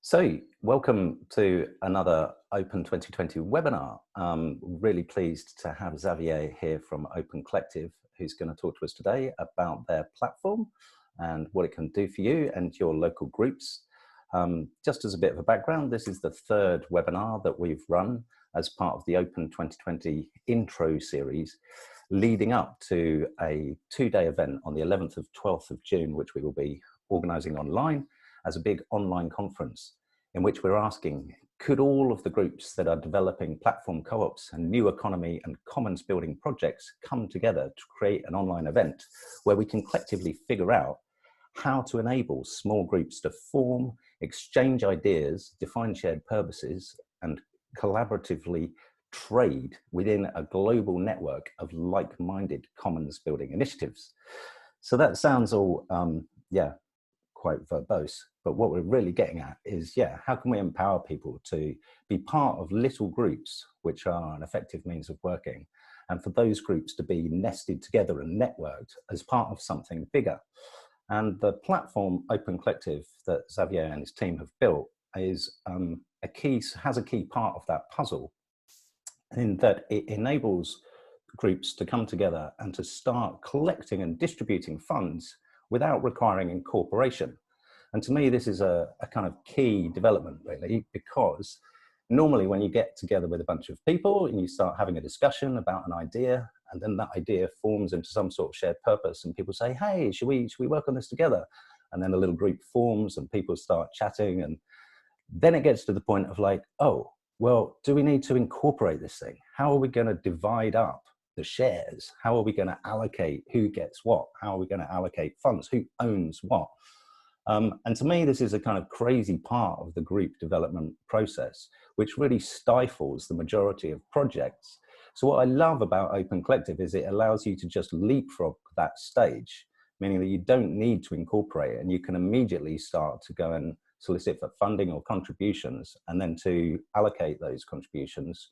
So, welcome to another Open 2020 webinar. Really pleased to have Xavier here from Open Collective, who's going to talk to us today about their platform and what it can do for you and your local groups. Just as a bit of a background, this is the third webinar that we've run as part of the Open 2020 intro series, leading up to a two-day event on the 11th of 12th of June, which we will be organizing online as a big online conference in which we're asking, could all of the groups that are developing platform co-ops and new economy and commons building projects come together to create an online event where we can collectively figure out how to enable small groups to form, exchange ideas, define shared purposes, and collaboratively trade within a global network of like-minded commons building initiatives. So that sounds all, quite verbose, but what we're really getting at is, how can we empower people to be part of little groups, which are an effective means of working, and for those groups to be nested together and networked as part of something bigger. And the platform Open Collective that Xavier and his team have built is has a key part of that puzzle, in that it enables groups to come together and to start collecting and distributing funds without requiring incorporation. And to me, this is a kind of key development, really, because normally when you get together with a bunch of people and you start having a discussion about an idea, and then that idea forms into some sort of shared purpose, and people say, hey, should we work on this together? And then a little group forms and people start chatting, and then it gets to the point of like, oh, well, do we need to incorporate this thing? How are we going to divide up the shares? How are we going to allocate who gets what? How are we going to allocate funds? Who owns what? And to me, this is a kind of crazy part of the group development process, which really stifles the majority of projects. So what I love about Open Collective is it allows you to just leapfrog that stage, meaning that you don't need to incorporate it, and you can immediately start to go and solicit for funding or contributions, and then to allocate those contributions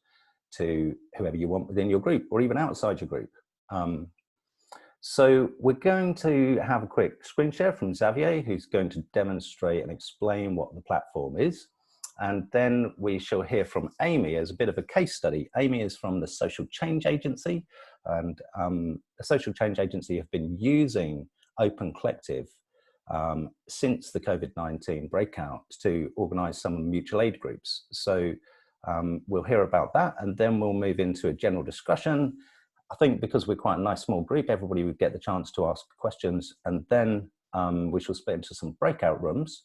to whoever you want within your group or even outside your group. So we're going to have a quick screen share from Xavier, who's going to demonstrate and explain what the platform is. And then we shall hear from Amy as a bit of a case study. Amy is from the Social Change Agency, and the Social Change Agency have been using Open Collective since the COVID-19 breakout to organize some mutual aid groups. So we'll hear about that, and then we'll move into a general discussion. I think because we're quite a nice small group, everybody would get the chance to ask questions, and then we shall split into some breakout rooms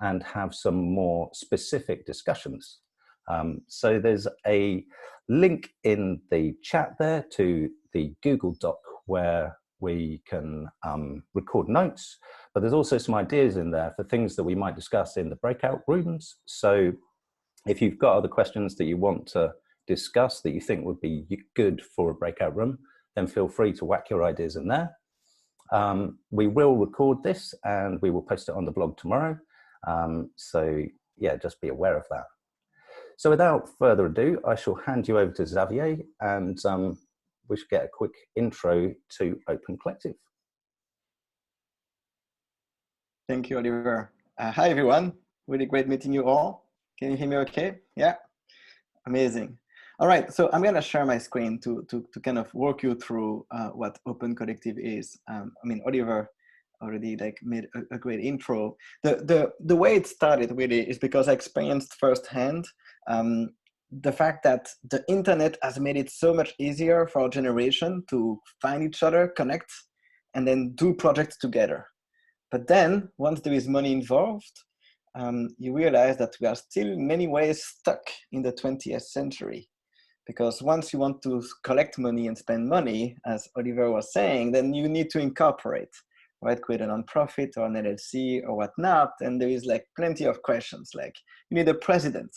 and have some more specific discussions. So there's a link in the chat there to the Google Doc where we can record notes, but there's also some ideas in there for things that we might discuss in the breakout rooms. So if you've got other questions that you want to discuss that you think would be good for a breakout room, then feel free to whack your ideas in there. We will record this and we will post it on the blog tomorrow. So yeah, just be aware of that. So without further ado, I shall hand you over to Xavier, and we should get a quick intro to Open Collective. Thank you, Oliver. Hi, everyone. Really great meeting you all. Can you hear me okay? Yeah, amazing. All right, so I'm gonna share my screen to kind of walk you through what Open Collective is. I mean, Oliver already made a great intro. The way it started really is because I experienced firsthand the fact that the internet has made it so much easier for our generation to find each other, connect, and then do projects together. But then once there is money involved, you realize that we are still in many ways stuck in the 20th century. Because once you want to collect money and spend money, as Oliver was saying, then you need to incorporate, right? Create a nonprofit or an LLC or whatnot. And there is plenty of questions, like you need a president.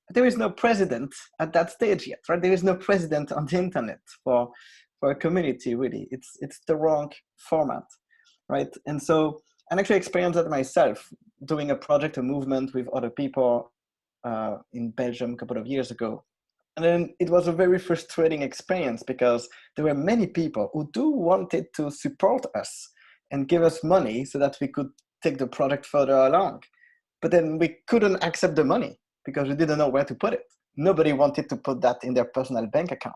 But there is no president at that stage yet, right? There is no president on the internet for a community, really. It's the wrong format, right? And so I actually experienced that myself, doing a project, a movement with other people in Belgium a couple of years ago. And then it was a very frustrating experience because there were many people who wanted to support us and give us money so that we could take the project further along. but then we couldn't accept the money because we didn't know where to put it. Nobody wanted to put that in their personal bank account,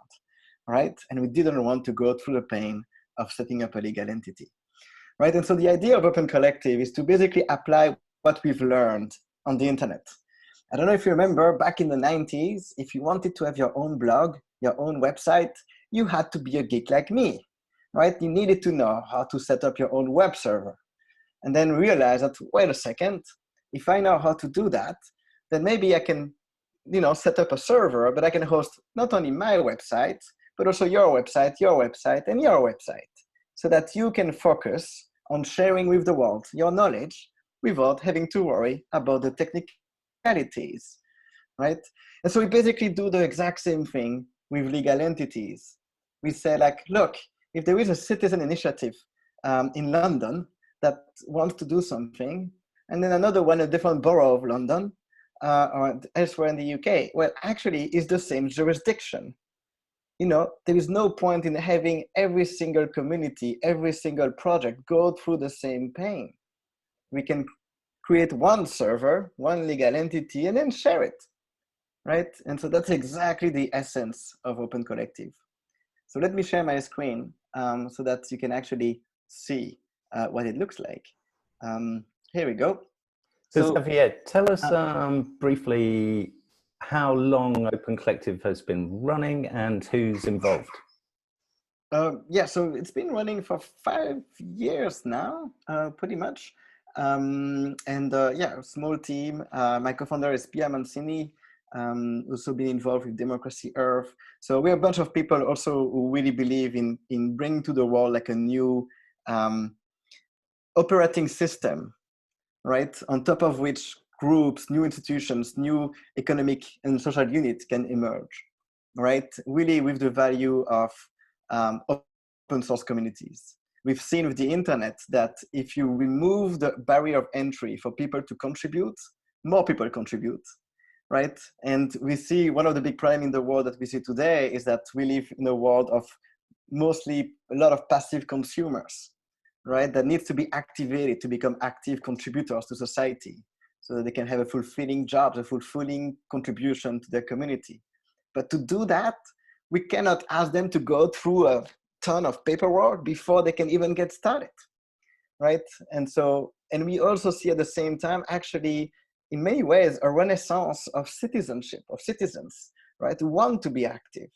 right? And we didn't want to go through the pain of setting up a legal entity, right? And so the idea of Open Collective is to basically apply what we've learned on the internet. I don't know if you remember back in the 90s, if you wanted to have your own blog, your own website, you had to be a geek like me, right? You needed to know how to set up your own web server. And then realize that, wait a second, if I know how to do that, then maybe I can, set up a server, but I can host not only my website, but also your website, and your website, so that you can focus on sharing with the world your knowledge without having to worry about the technicalities, right? And so we basically do the exact same thing with legal entities. We say like, look, if there is a citizen initiative in London that wants to do something, and then another one, a different borough of London or elsewhere in the UK, well, actually it's the same jurisdiction. There is no point in having every single community, every single project go through the same pain. We can create one server, one legal entity, and then share it, right? And so that's exactly the essence of Open Collective. So let me share my screen so that you can actually see what it looks like. Here we go. So Xavier, tell us briefly how long Open Collective has been running and who's involved. Yeah, so it's been running for 5 years now, pretty much. Yeah, a small team. My co-founder is Pia Mancini, also been involved with Democracy Earth. So we're a bunch of people also who really believe in bringing to the world like a new operating system, right? On top of which groups, new institutions, new economic and social units can emerge, right? Really with the value of open source communities. We've seen with the internet that if you remove the barrier of entry for people to contribute, more people contribute, right? And we see one of the big problems in the world that we see today is that we live in a world of mostly a lot of passive consumers, right? That needs to be activated to become active contributors to society so that they can have a fulfilling job, a fulfilling contribution to their community. But to do that, we cannot ask them to go through a ton of paperwork before they can even get started, right? And we also see at the same time, actually, in many ways, a renaissance of citizenship, of citizens, right, who want to be active.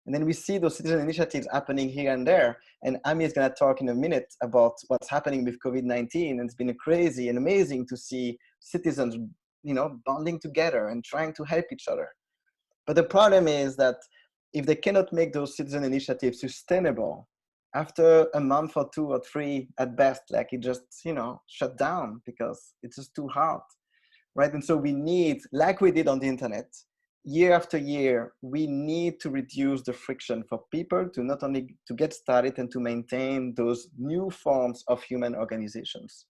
And then we see those citizen initiatives happening here and there. And Ami is going to talk in a minute about what's happening with COVID-19. And it's been crazy and amazing to see citizens, bonding together and trying to help each other. But the problem is that if they cannot make those citizen initiatives sustainable, after a month or 2 or 3 at best, like it just, shut down because it's just too hard, right? And so we need, like we did on the internet, year after year, we need to reduce the friction for people to not only to get started and to maintain those new forms of human organizations.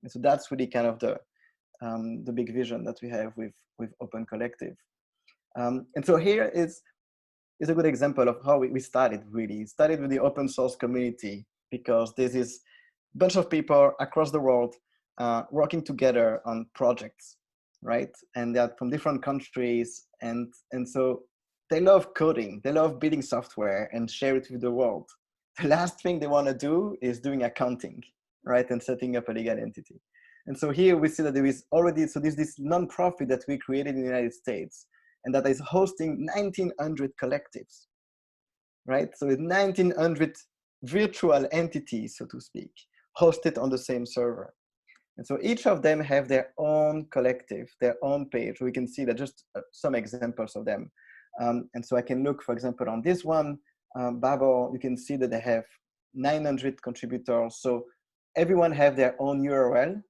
And so that's really kind of the big vision that we have with Open Collective. And so here is a good example of how we started, really. It started with the open source community because this is a bunch of people across the world working together on projects, right? And they're from different countries. And so they love coding, they love building software and share it with the world. The last thing they want to do is doing accounting, right? And setting up a legal entity. And so here we see that there is already, so there's this nonprofit that we created in the United States, and that is hosting 1,900 collectives, right? So it's 1,900 virtual entities, so to speak, hosted on the same server. And so each of them have their own collective, their own page. We can see that just some examples of them. And so I can look, for example, on this one, Babel, you can see that they have 900 contributors. So everyone have their own URL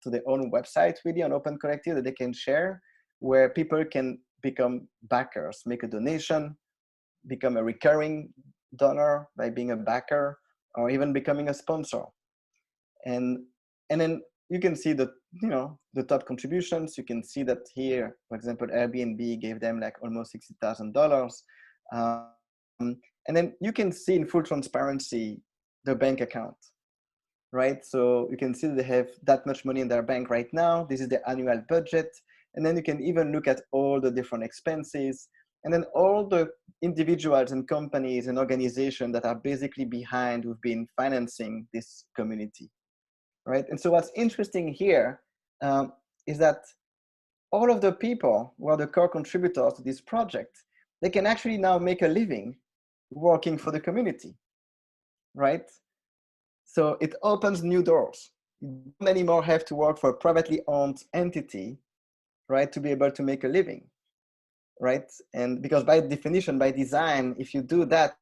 to their own website, really, on Open Collective that they can share, where people can become backers, make a donation, become a recurring donor by being a backer, or even becoming a sponsor. And then you can see the top contributions. You can see that here, for example, Airbnb gave them like almost $60,000. And then you can see in full transparency the bank account, right? So you can see they have that much money in their bank right now. This is the annual budget. And then you can even look at all the different expenses, and then all the individuals and companies and organizations that are basically behind who've been financing this community, right? And so what's interesting here is that all of the people who are the core contributors to this project, they can actually now make a living working for the community, right? So it opens new doors. You don't anymore have to work for a privately owned entity, right, to be able to make a living, right? And because by definition, by design, if you do that,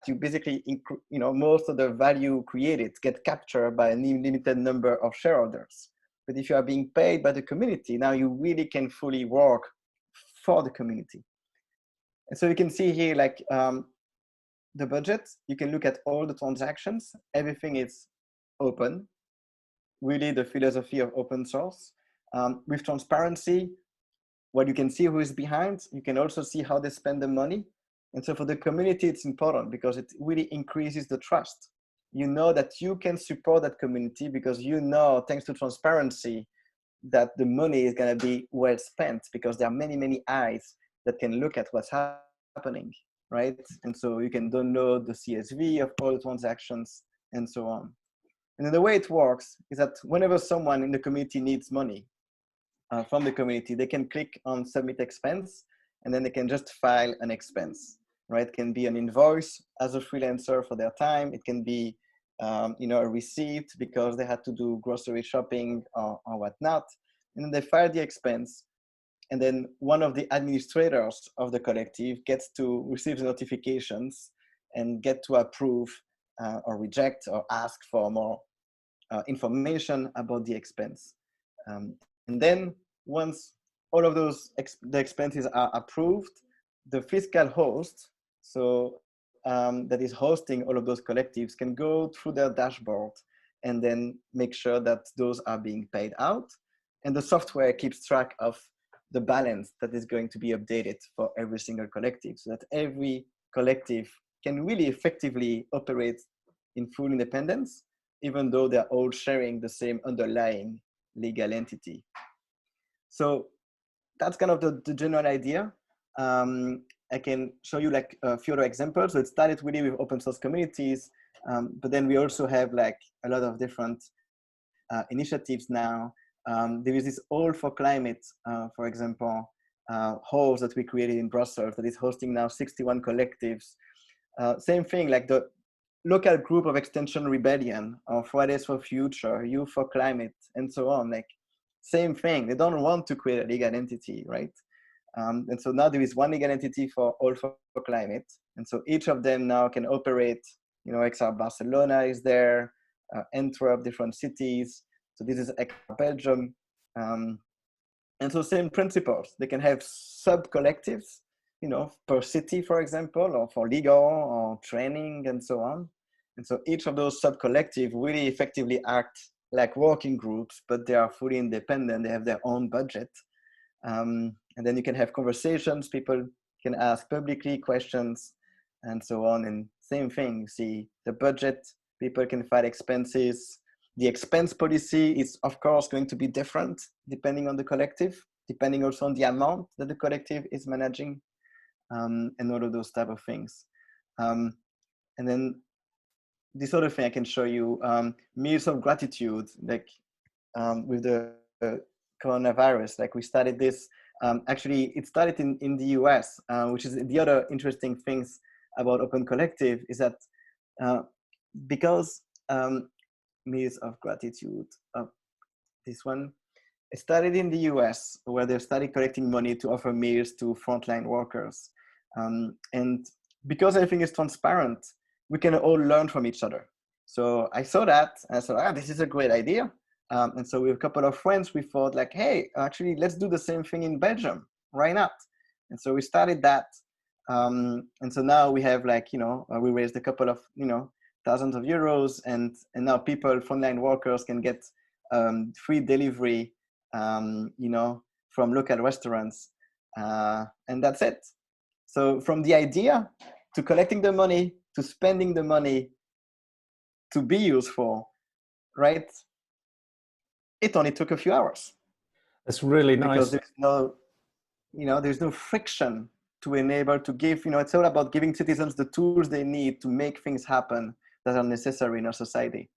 you basically, most of the value created get captured by a limited number of shareholders. But if you are being paid by the community, now you really can fully work for the community. And so you can see here, like the budget, you can look at all the transactions, everything is open, really the philosophy of open source. With transparency, what you can see who is behind, you can also see how they spend the money. And so for the community, it's important because it really increases the trust. You know that you can support that community because you know, thanks to transparency, that the money is going to be well spent because there are many, many eyes that can look at what's happening, right? And so you can download the CSV of all the transactions and so on. And then the way it works is that whenever someone in the community needs money from the community, they can click on submit expense, and then they can just file an expense, right? It can be an invoice as a freelancer for their time. It can be a receipt because they had to do grocery shopping or whatnot. And then they file the expense. And then one of the administrators of the collective gets to receive the notifications and get to approve or reject or ask for more information about the expense. And then once all of those the expenses are approved, the fiscal host, so that is hosting all of those collectives, can go through their dashboard and then make sure that those are being paid out. And the software keeps track of the balance that is going to be updated for every single collective, so that every collective can really effectively operate in full independence, even though they're all sharing the same underlying legal entity. So that's kind of the general idea. I can show you like a few other examples. So it started really with open source communities, but then we also have like a lot of different initiatives now. There is this All for Climate, for example, host that we created in Brussels that is hosting now 61 collectives. Same thing, like the local group of Extension Rebellion or Fridays for Future, Youth for Climate, and so on. Like same thing, they don't want to create a legal entity, right? And so now there is one legal entity for All for Climate. And so each of them now can operate, XR Barcelona is there, Antwerp, different cities. So this is XR Belgium. And so same principles, they can have sub-collectives, per city, for example, or for legal or training and so on. And so each of those sub-collectives really effectively act like working groups, but they are fully independent. They have their own budget. And then you can have conversations. People can ask publicly questions and so on. And same thing, you see the budget, people can file expenses. The expense policy is, of course, going to be different depending on the collective, depending also on the amount that the collective is managing, and all of those type of things. And then this other thing I can show you, meals of gratitude, like with the coronavirus, like we started this, actually it started in the US, which is the other interesting things about Open Collective is that because meals of gratitude, this one, it started in the US where they started collecting money to offer meals to frontline workers. And because everything is transparent, we can all learn from each other. So I saw that and I thought, this is a great idea. And so with a couple of friends, we thought like, hey, actually, let's do the same thing in Belgium. Why not? And so we started that. And so now we have like, we raised a couple of, thousands of euros, and now people, frontline workers, can get free delivery, from local restaurants. And that's it. So from the idea to collecting the money, to spending the money, to be useful, right? It only took a few hours. It's really nice. Because there's no, there's no friction to enable to give, it's all about giving citizens the tools they need to make things happen that are necessary in our society.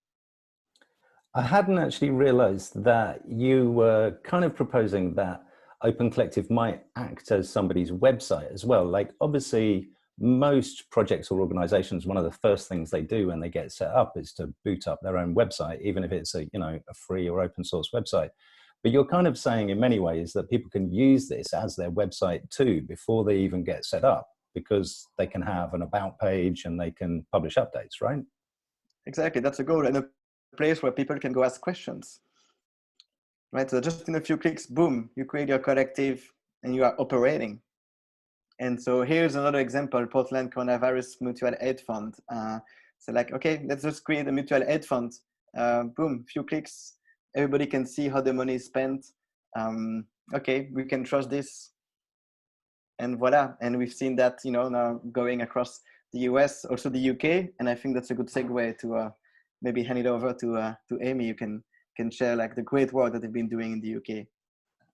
I hadn't actually realized that you were kind of proposing that Open Collective might act as somebody's website as well. Like, obviously, most projects or organizations, one of the first things they do when they get set up is to boot up their own website, even if it's a free or open source website. But you're kind of saying in many ways that people can use this as their website too before they even get set up, because they can have an about page and they can publish updates, right? Exactly, that's a goal, and a place where people can go ask questions. Right, so just in a few clicks, boom, you create your collective and you are operating. And so here's another example, Portland Coronavirus Mutual Aid Fund. So like, okay, let's just create a mutual aid fund. Boom, few clicks, everybody can see how the money is spent. Okay, we can trust this. And voila, and we've seen that, now going across the US, also the UK, and I think that's a good segue to maybe hand it over to Amy. You can share like the great work that they've been doing in the UK.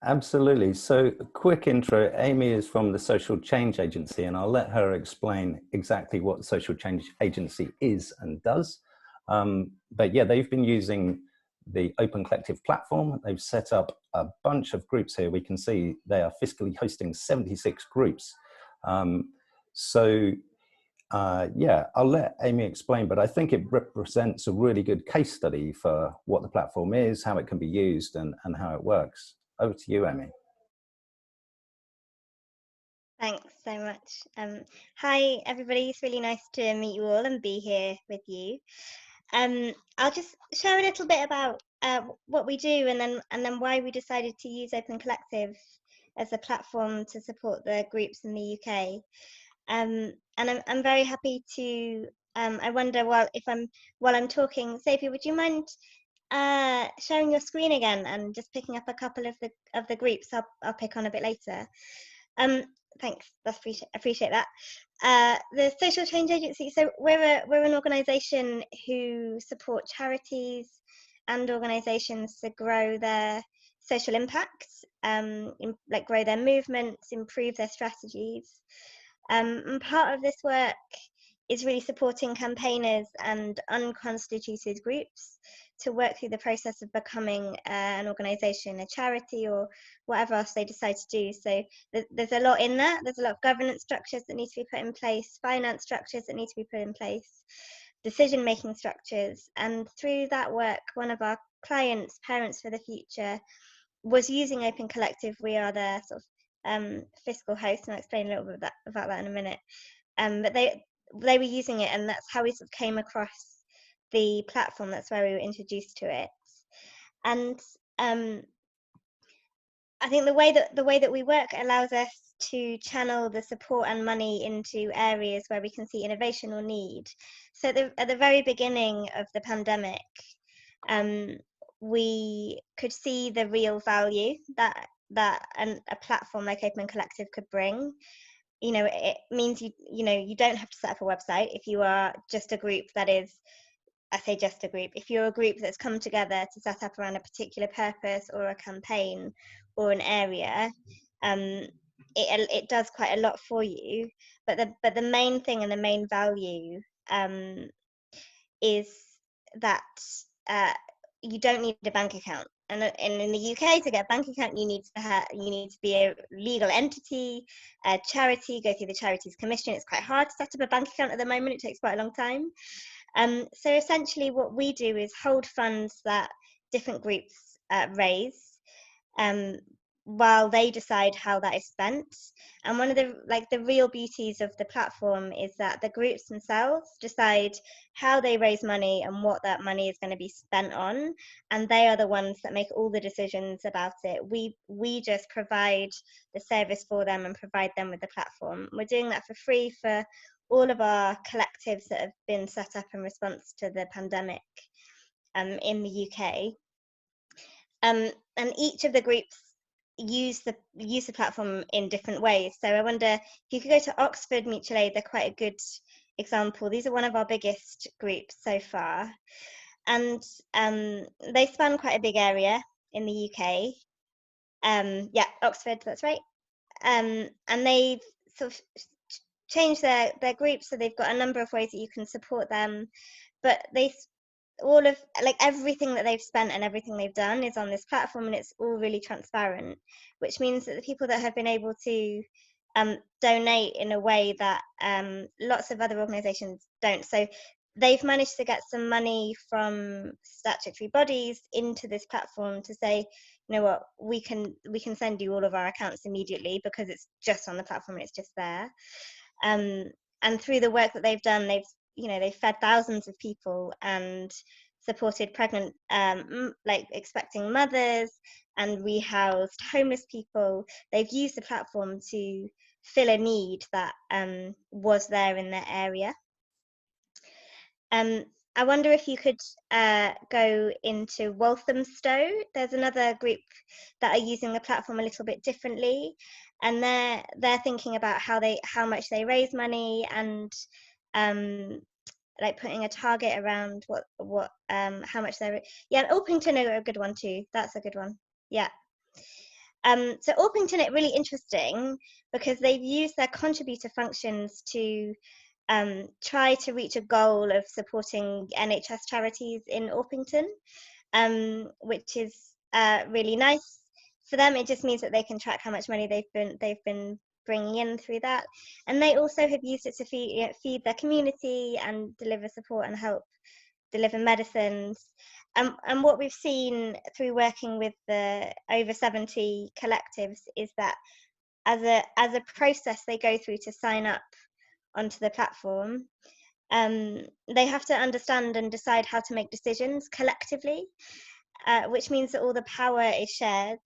Absolutely. So, quick intro. Amy is from the Social Change Agency, and I'll let her explain exactly what the Social Change Agency is and does. But yeah, they've been using the Open Collective platform. They've set up a bunch of groups here. We can see they are fiscally hosting 76 groups. Yeah, I'll let Amy explain, but I think it represents a really good case study for what the platform is, how it can be used, and how it works. Over to you, Amy. Thanks so much. Hi, everybody. It's really nice to meet you all and be here with you. I'll just share a little bit about what we do and then why we decided to use Open Collective as a platform to support the groups in the UK. And I'm very happy to. I wonder, while I'm talking, Xavier, would you mind sharing your screen again and just picking up a couple of the groups I'll pick on a bit later. Thanks, appreciate that. The Social Change Agency. So we're an organisation who support charities and organisations to grow their social impact, like grow their movements, improve their strategies. And part of this work is really supporting campaigners and unconstituted groups to work through the process of becoming an organisation, a charity, or whatever else they decide to do. So there's a lot in that. There's a lot of governance structures that need to be put in place, finance structures that need to be put in place, decision-making structures. And through that work, one of our clients, Parents for the Future, was using Open Collective. We are their sort of fiscal host, and I'll explain a little bit about that in a minute. But they were using it, and that's how we sort of came across the platform. That's where we were introduced to it. And I think the way that we work allows us to channel the support and money into areas where we can see innovation or need. So at the very beginning of the pandemic, we could see the real value that a platform like Open Collective could bring. It means you don't have to set up a website if you are just a group that is, I say just a group, if you're a group that's come together to set up around a particular purpose or a campaign or an area, it does quite a lot for you. But the main thing and the main value is that you don't need a bank account. And in the UK, to get a bank account, you need to be a legal entity, a charity, go through the Charities Commission. It's quite hard to set up a bank account at the moment. It takes quite a long time. So essentially what we do is hold funds that different groups raise while they decide how that is spent. And one of the real beauties of the platform is that the groups themselves decide how they raise money and what that money is going to be spent on, and they are the ones that make all the decisions about it. We just provide the service for them and provide them with the platform. We're doing that for free for all of our collectives that have been set up in response to the pandemic in the UK. And each of the groups use the platform in different ways. So I wonder if you could go to Oxford Mutual Aid. They're quite a good example. These are one of our biggest groups so far. and they span quite a big area in the UK. Yeah, Oxford, that's right. And they've sort of changed their groups, so they've got a number of ways that you can support them, but all of like everything that they've spent and everything they've done is on this platform, and it's all really transparent, which means that the people that have been able to donate in a way that lots of other organizations don't. So they've managed to get some money from statutory bodies into this platform to say, you know what, we can send you all of our accounts immediately because it's just on the platform and it's just there. And through the work that they've done, they've fed thousands of people and supported pregnant, like expecting mothers, and rehoused homeless people. They've used the platform to fill a need that was there in their area. I wonder if you could go into Walthamstow. There's another group that are using the platform a little bit differently, and they're thinking about how much they raise money, and like putting a target around what how much they're. Yeah, Orpington are a good one too. That's a good one. Yeah. So Orpington are really interesting because they've used their contributor functions to try to reach a goal of supporting NHS charities in Orpington, which is really nice for them. It just means that they can track how much money they've been bringing in through that, and they also have used it to feed their community and deliver support and help deliver medicines. And what we've seen through working with the over 70 collectives is that as a process they go through to sign up onto the platform, they have to understand and decide how to make decisions collectively, which means that all the power is shared.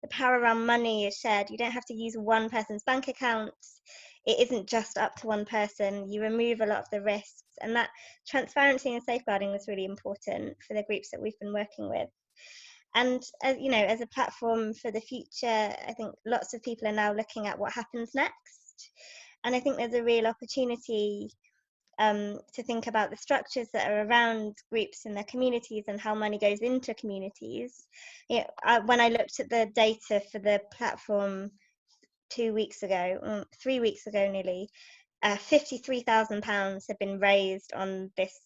The power around money is shared. You don't have to use one person's bank account. It isn't just up to one person. You remove a lot of the risks, and that transparency and safeguarding was really important for the groups that we've been working with. And as a platform for the future, I think lots of people are now looking at what happens next. And I think there's a real opportunity to think about the structures that are around groups in their communities and how money goes into communities. When I looked at the data for the platform 3 weeks ago nearly, £53,000 have been raised on this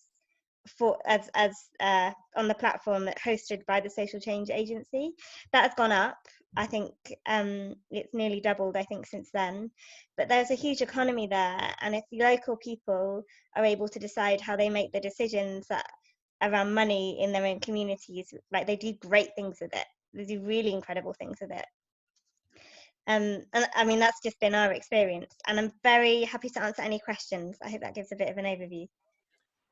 on the platform that hosted by the Social Change Agency. That has gone up. I think it's nearly doubled, I think, since then. But there's a huge economy there, and if local people are able to decide how they make the decisions around money in their own communities, like, they do great things with it. They do really incredible things with it. And I mean, that's just been our experience, and I'm very happy to answer any questions. I hope that gives a bit of an overview.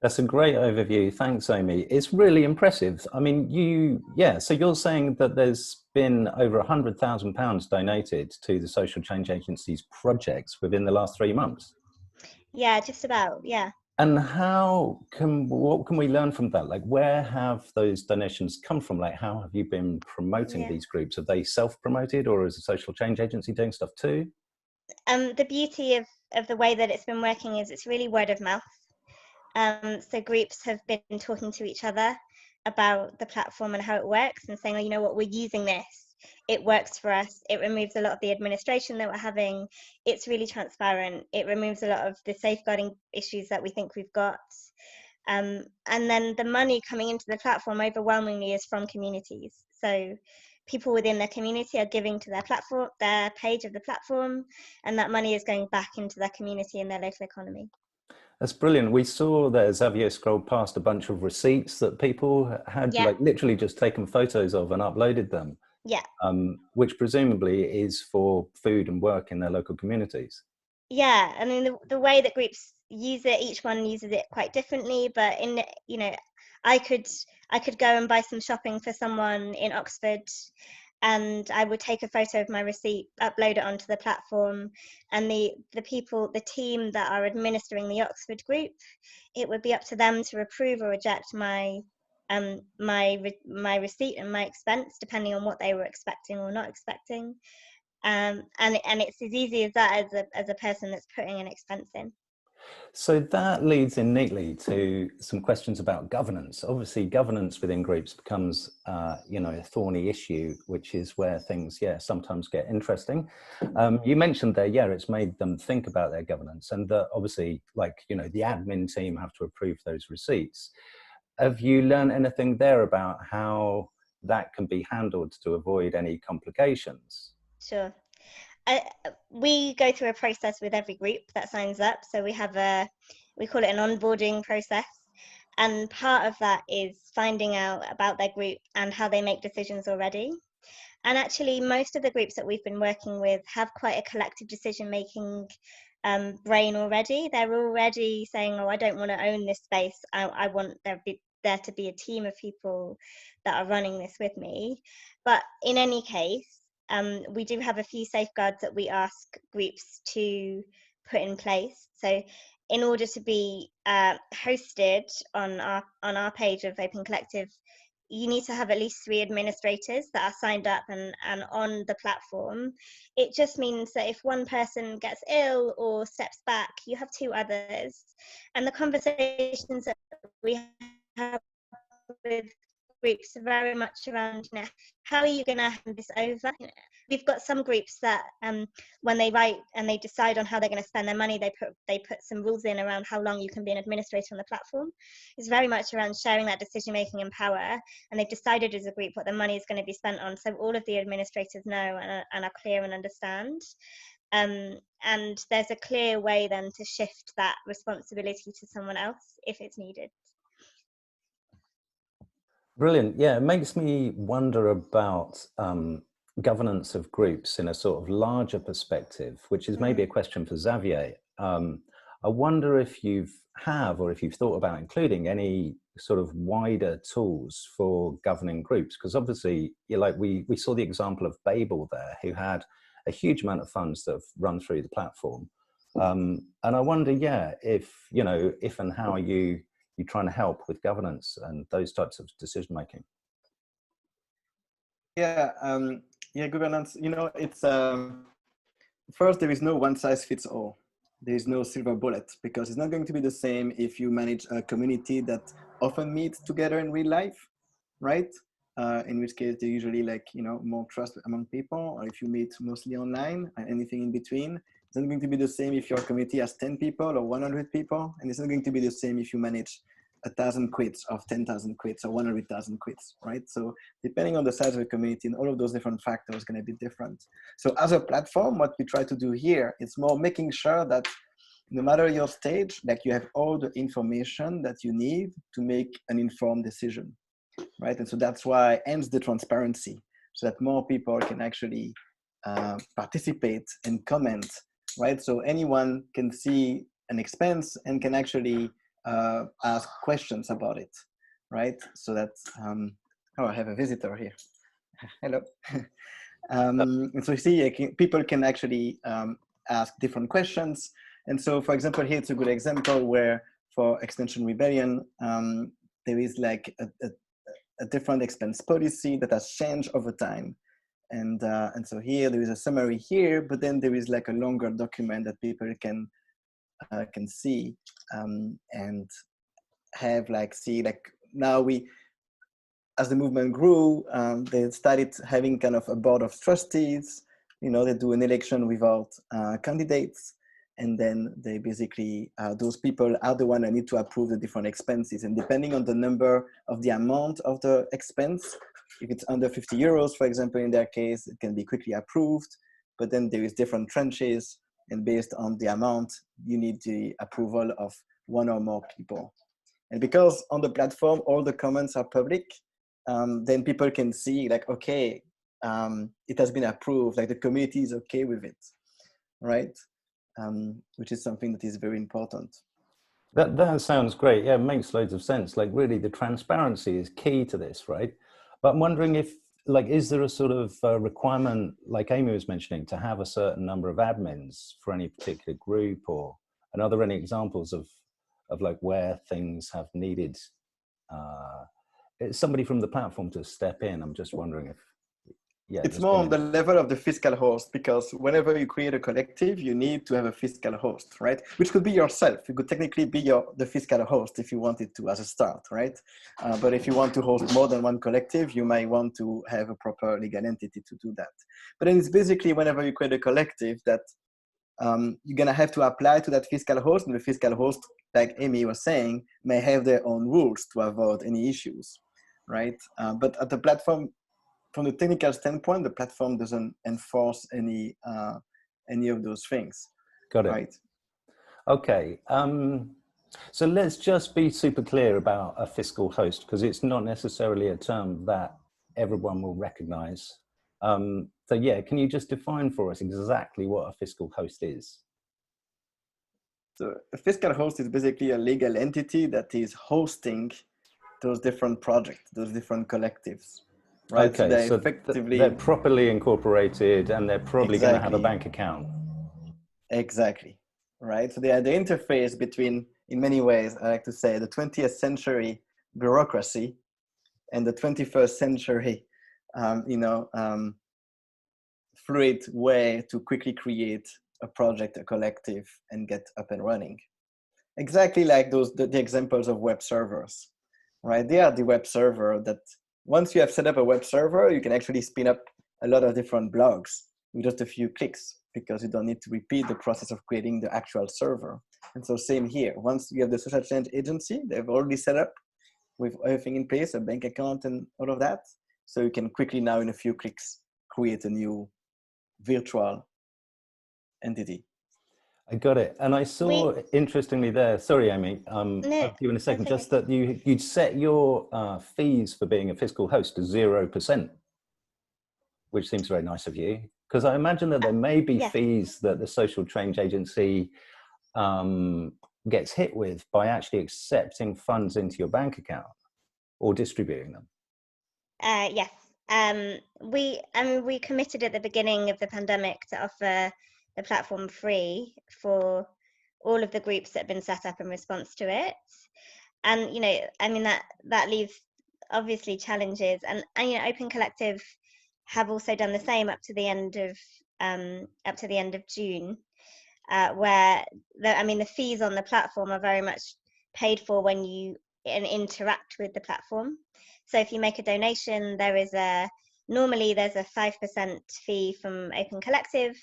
That's a great overview. Thanks, Amy. It's really impressive. I mean, so you're saying that there's been over £100,000 donated to the Social Change Agency's projects within the last 3 months? Yeah, just about, yeah. And what can we learn from that? Like, where have those donations come from? Like, how have you been promoting these groups? Are they self-promoted, or is the Social Change Agency doing stuff too? The beauty of the way that it's been working is it's really word of mouth. So groups have been talking to each other about the platform and how it works, and saying, oh, you know what, we're using this. It works for us. It removes a lot of the administration that we're having. It's really transparent. It removes a lot of the safeguarding issues that we think we've got. And then the money coming into the platform overwhelmingly is from communities. So people within their community are giving to their page of the platform, and that money is going back into their community and their local economy. That's brilliant. We saw that Xavier scrolled past a bunch of receipts that people had like literally just taken photos of and uploaded them. Yeah. Which presumably is for food and work in their local communities. Yeah, I mean, the way that groups use it, each one uses it quite differently, but I could go and buy some shopping for someone in Oxford, and I would take a photo of my receipt, upload it onto the platform, and the team that are administering the Oxford group, it would be up to them to approve or reject my receipt and my expense, depending on what they were expecting or not expecting. And it's as easy as that as a person that's putting an expense in. So that leads in neatly to some questions about governance. Obviously, governance within groups becomes, a thorny issue, which is where things, sometimes get interesting. You mentioned there, it's made them think about their governance, and obviously, the admin team have to approve those receipts. Have you learned anything there about how that can be handled to avoid any complications? Sure. We go through a process with every group that signs up. So we call it an onboarding process. And part of that is finding out about their group and how they make decisions already. And actually, most of the groups that we've been working with have quite a collective decision-making brain already. They're already saying, oh, I don't want to own this space. I want there to be a team of people that are running this with me. But in any case, we do have a few safeguards that we ask groups to put in place. So in order to be hosted on our page of Open Collective, you need to have at least 3 administrators that are signed up and on the platform. It just means that if one person gets ill or steps back, you have 2 others. And the conversations that we have with groups are very much around, how are you going to hand this over? We've got some groups that when they write and they decide on how they're going to spend their money, they put some rules in around how long you can be an administrator on the platform. It's very much around sharing that decision making and power, and they've decided as a group what the money is going to be spent on, so all of the administrators know and are clear and understand. And there's a clear way then to shift that responsibility to someone else if it's needed. Brilliant. Yeah, it makes me wonder about governance of groups in a sort of larger perspective, which is maybe a question for Xavier. I wonder if you've thought about including any sort of wider tools for governing groups, because obviously, we saw the example of Babel there, who had a huge amount of funds that have run through the platform. And I wonder, if and how you're trying to help with governance and those types of decision making. Governance, it's first, there is no one size fits all. There is no silver bullet, because it's not going to be the same if you manage a community that often meets together in real life, right? In which case they usually more trust among people, or if you meet mostly online and anything in between. It's not going to be the same if your community has 10 people or 100 people, and it's not going to be the same if you manage 1,000 quits or 10,000 quits or 100,000 quits, right? So depending on the size of the community and all of those different factors going to be different. So as a platform, what we try to do here is more making sure that no matter your stage, you have all the information that you need to make an informed decision, right? And so that's why ends the transparency, so that more people can actually participate and comment, right? So anyone can see an expense and can actually ask questions about it, right? So that's, I have a visitor here. Hello. And so you see, people can actually ask different questions. And so, for example, here it's a good example where for Extension Rebellion, there is a different expense policy that has changed over time. And so here there is a summary here, but then there is a longer document that people can see and have now as the movement grew, they started having kind of a board of trustees. They do an election without candidates, and then they basically those people are the one that need to approve the different expenses, and depending on the number of the amount of the expense, if it's under 50 euros, for example, in their case, it can be quickly approved. But then there is different tranches, and based on the amount, you need the approval of one or more people. And because on the platform, all the comments are public, then people can see okay, it has been approved, the community is okay with it, right? Which is something that is very important. That sounds great. Yeah, it makes loads of sense. Really the transparency is key to this, right? But I'm wondering if, is there a sort of requirement, like Amy was mentioning, to have a certain number of admins for any particular group, and are there any examples of where things have needed somebody from the platform to step in? I'm just wondering if yeah, it's more on the level of the fiscal host, because whenever you create a collective, you need to have a fiscal host, right? Which could be yourself. You could technically be the fiscal host if you wanted to as a start, right? But if you want to host more than one collective, you might want to have a proper legal entity to do that. But then it's basically whenever you create a collective that you're gonna have to apply to that fiscal host, and the fiscal host, like Amy was saying, may have their own rules to avoid any issues, right? But at the platform, from the technical standpoint, the platform doesn't enforce any of those things. Got it. Right. Okay. So let's just be super clear about a fiscal host, because it's not necessarily a term that everyone will recognize. So yeah, can you just define for us exactly what a fiscal host is? So a fiscal host is basically a legal entity that is hosting those different projects, those different collectives. Right. Okay, so effectively, they're properly incorporated, and they're probably going to have a exactly. bank account. Exactly. Right. So they are the interface between, in many ways, I like to say, the 20th century bureaucracy and the 21st century, fluid way to quickly create a project, a collective, and get up and running. Exactly like the examples of web servers, right? They are the web server that once you have set up a web server, you can actually spin up a lot of different blogs with just a few clicks, because you don't need to repeat the process of creating the actual server. And so same here. Once you have the social change agency, they've already set up with everything in place, a bank account and all of that. So you can quickly now in a few clicks create a new virtual entity. I got it. And I saw, interestingly there, sorry, Amy, I'll give you in a second, just that you'd set your fees for being a fiscal host to 0%, which seems very nice of you. Because I imagine that there may be fees that the social change agency gets hit with by actually accepting funds into your bank account or distributing them. Yes. We committed at the beginning of the pandemic to offer the platform free for all of the groups that have been set up in response to it. And, that leaves obviously challenges, and Open Collective have also done the same up to the end of June, where the fees on the platform are very much paid for when you interact with the platform. So if you make a donation, normally there's a 5% fee from Open Collective,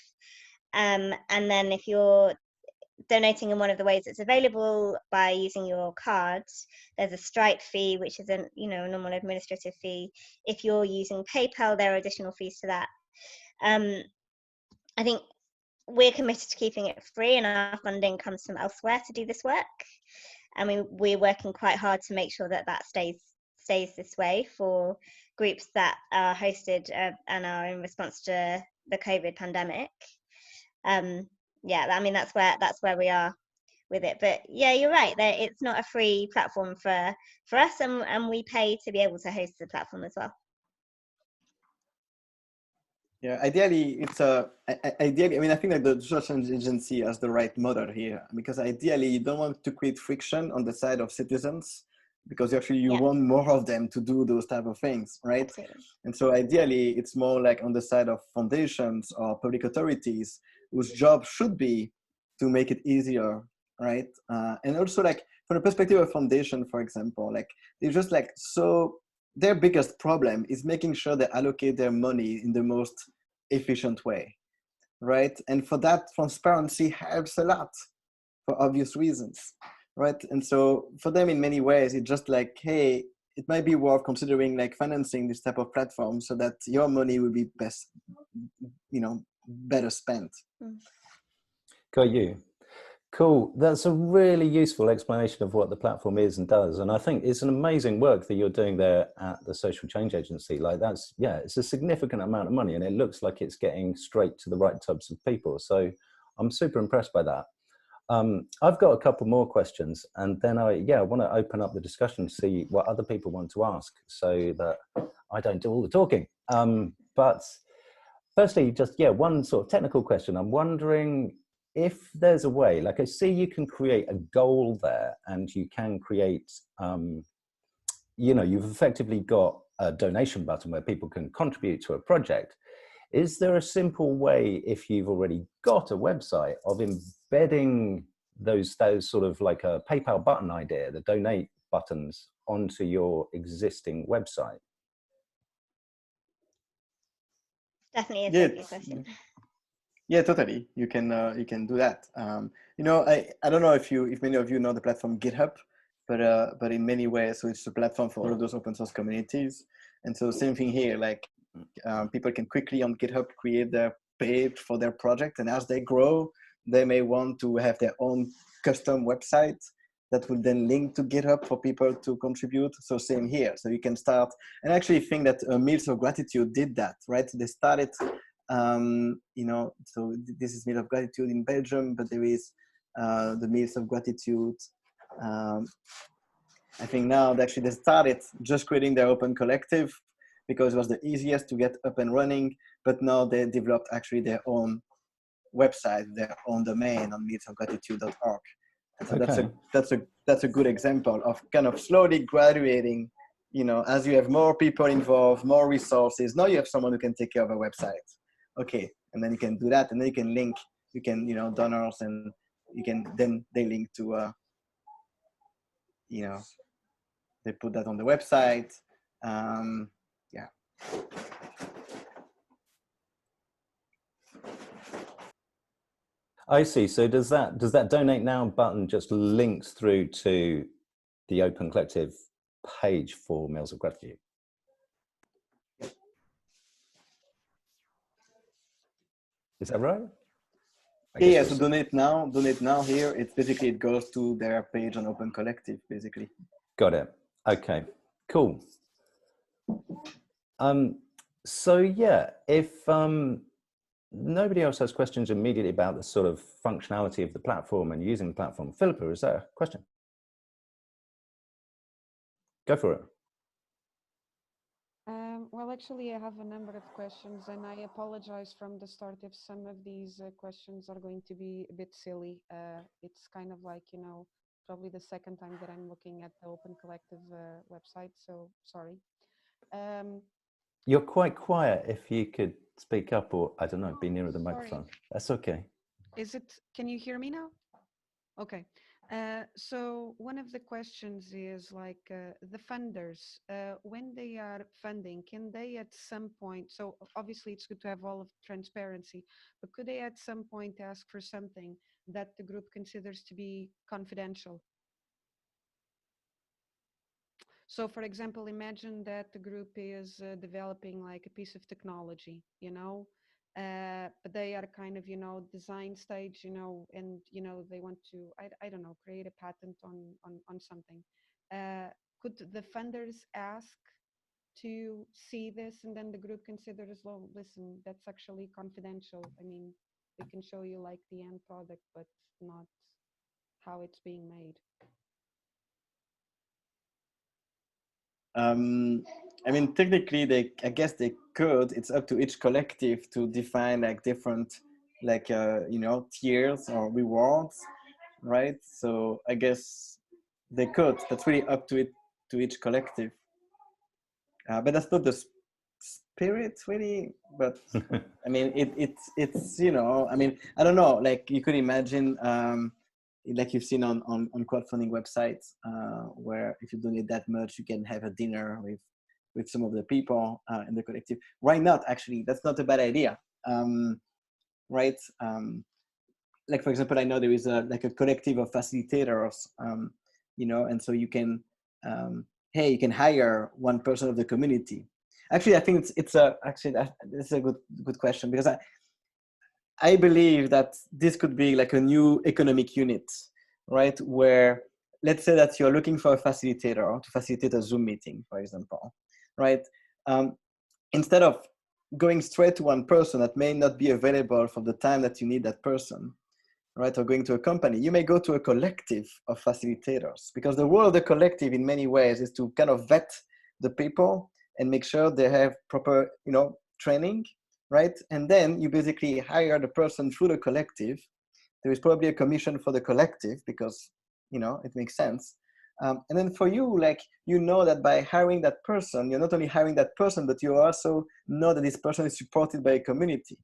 and then if you're donating in one of the ways it's available by using your card, there's a Stripe fee, which is a normal administrative fee. If you're using PayPal, there are additional fees to that. I think we're committed to keeping it free, and our funding comes from elsewhere to do this work. We're working quite hard to make sure that stays this way for groups that are hosted and are in response to the COVID pandemic. That's where we are with it. But yeah, you're right, that it's not a free platform for us, and we pay to be able to host the platform as well. Yeah, ideally, I think that the social change agency has the right model here, because ideally you don't want to create friction on the side of citizens, because actually you want more of them to do those type of things, right? Absolutely. And so ideally it's more like on the side of foundations or public authorities, whose job should be to make it easier, right? And also, like, from the perspective of foundation, for example, like, they're just like, so their biggest problem is making sure they allocate their money in the most efficient way, right? And for that, transparency helps a lot for obvious reasons, right? And so for them, in many ways, it's just like, hey, it might be worth considering like financing this type of platform so that your money will be better spent. Got you. Cool. That's a really useful explanation of what the platform is and does. And I think it's an amazing work that you're doing there at the Social Change Agency. Like, that's, it's a significant amount of money, and it looks like it's getting straight to the right types of people. So I'm super impressed by that. I've got a couple more questions, and then I want to open up the discussion to see what other people want to ask, so that I don't do all the talking. But firstly, just, one sort of technical question. I'm wondering if there's a way, like, I see you can create a goal there, and you can create, you've effectively got a donation button where people can contribute to a project. Is there a simple way, if you've already got a website, of embedding those sort of like a PayPal button idea, the donate buttons, onto your existing website? Definitely a tricky question. Yeah, totally. You can do that. You know, I don't know if many of you know the platform GitHub, but in many ways, so it's a platform for all of those open source communities. And so same thing here, like people can quickly on GitHub create their page for their project, and as they grow, they may want to have their own custom website that will then link to GitHub for people to contribute. So same here. So you can start, and I actually think that Meals of Gratitude did that, right? They started, you know, so this is Meal of Gratitude in Belgium, but there is the Meals of Gratitude. I think now actually they started just creating their open collective because it was the easiest to get up and running, but now they developed actually their own website, their own domain on mealsofgratitude.org. And so Okay. that's a good example of kind of slowly graduating, you know, as you have more people involved, more resources. Now you have someone who can take care of a website. Okay, and then you can do that, and then you can link, you can, you know, donors, and you can, then they link to, you know, they put that on the website. Yeah. I see. So does that donate now button just links through to the Open Collective page for Meals of Gratitude? Is that right? Yeah, so donate now here, it's basically, it goes to their page on Open Collective, basically. Got it. Okay, cool. So yeah, if nobody else has questions immediately about the sort of functionality of the platform and using the platform, Philippa, is that a question? Go for it. Well, actually, I have a number of questions, and I apologize from the start if some of these questions are going to be a bit silly. It's kind of like, you know, probably the second time that I'm looking at the Open Collective website, so sorry. You're quite quiet. If you could speak up, or I don't know, be nearer the microphone. That's okay. Can you hear me now? Okay. So one of the questions is like the funders, when they are funding, can they at some point, so obviously it's good to have all of transparency, but could they at some point ask for something that the group considers to be confidential? So for example, imagine that the group is developing like a piece of technology, you know, but they are kind of, you know, design stage, you know, and, you know, they want to, I don't know, create a patent on something. Could the funders ask to see this, and then the group considers, well, listen, that's actually confidential. I mean, we can show you like the end product, but not how it's being made. I mean, technically, I guess they could. It's up to each collective to define like different, like you know, tiers or rewards, right? So I guess they could. That's really up to each collective. But that's not the spirit, really. But I mean, it's you know, I mean, I don't know. Like you could imagine. Like you've seen on crowdfunding websites, where if you donate that much, you can have a dinner with some of the people in the collective. Why not? Actually, that's not a bad idea, right? Like for example, I know there is like a collective of facilitators, you know, and so you can, hey, you can hire one person of the community. Actually, I think actually that's a good question, because I believe that this could be like a new economic unit, right? Where, let's say that you're looking for a facilitator to facilitate a Zoom meeting, for example, right? Instead of going straight to one person that may not be available for the time that you need that person, right? Or going to a company, you may go to a collective of facilitators, because the role of the collective in many ways is to kind of vet the people and make sure they have proper, you know, training, right? And then you basically hire the person through the collective. There is probably a commission for the collective because, you know, it makes sense. And then for you, like, you know that by hiring that person, you're not only hiring that person, but you also know that this person is supported by a community.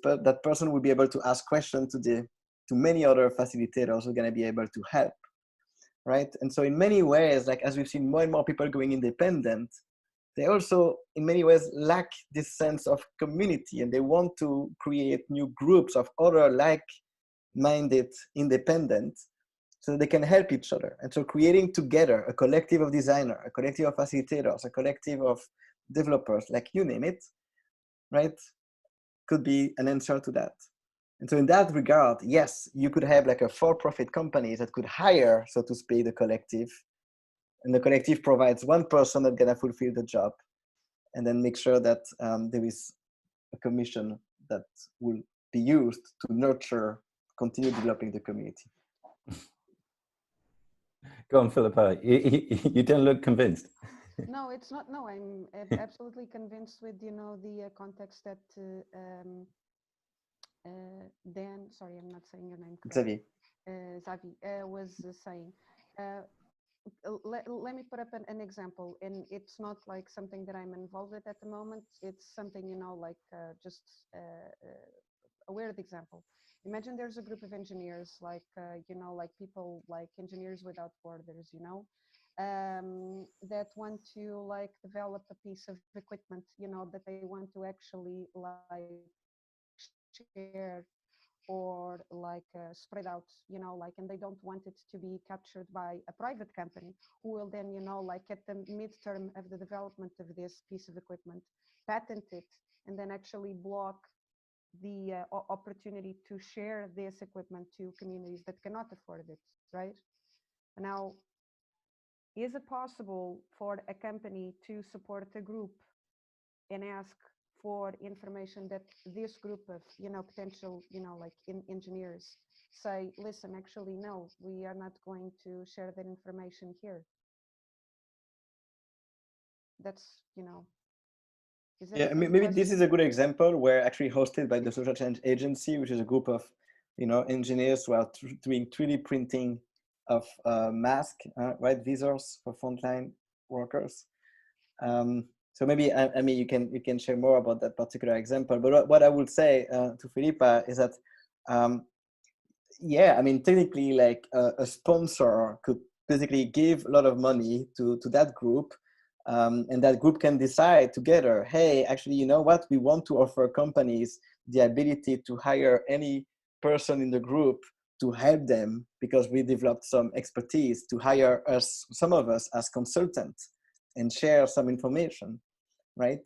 That person will be able to ask questions to many other facilitators who are going to be able to help, right? And so in many ways, like as we've seen more and more people going independent, they also in many ways lack this sense of community, and they want to create new groups of other like-minded independents so they can help each other. And so creating together a collective of designers, a collective of facilitators, a collective of developers, like you name it, right, could be an answer to that. And so in that regard, yes, you could have like a for-profit company that could hire, so to speak, the collective, and the collective provides one person that's gonna fulfill the job, and then make sure that there is a commission that will be used to nurture, continue developing the community. Go on, Philippa. You don't look convinced. No, it's not. No, I'm absolutely convinced with, you know, the context that Dan, sorry, I'm not saying your name correctly. Xavier was saying. Let me put up an example, and it's not like something that I'm involved with at the moment. It's something, you know, like just a weird example. Imagine there's a group of engineers, like, you know, like people like Engineers Without Borders, you know, that want to like develop a piece of equipment, you know, that they want to actually like share or like spread out, you know, like, and they don't want it to be captured by a private company who will then, you know, like at the midterm of the development of this piece of equipment, patent it, and then actually block the opportunity to share this equipment to communities that cannot afford it, right? Now, is it possible for a company to support a group and ask for information that this group of, you know, potential, you know, like engineers say, listen, actually, no, we are not going to share that information here? That's, you know, yeah, maybe this is a good example where actually hosted by the Social Change Agency, which is a group of, you know, engineers who are doing 3D printing of masks, right, visors for frontline workers. So maybe I mean you can share more about that particular example. But what I would say to Philippa is that yeah, I mean technically like a sponsor could basically give a lot of money to that group. And that group can decide together, hey, actually, you know what, we want to offer companies the ability to hire any person in the group to help them because we developed some expertise, to hire us, some of us as consultants and share some information, right?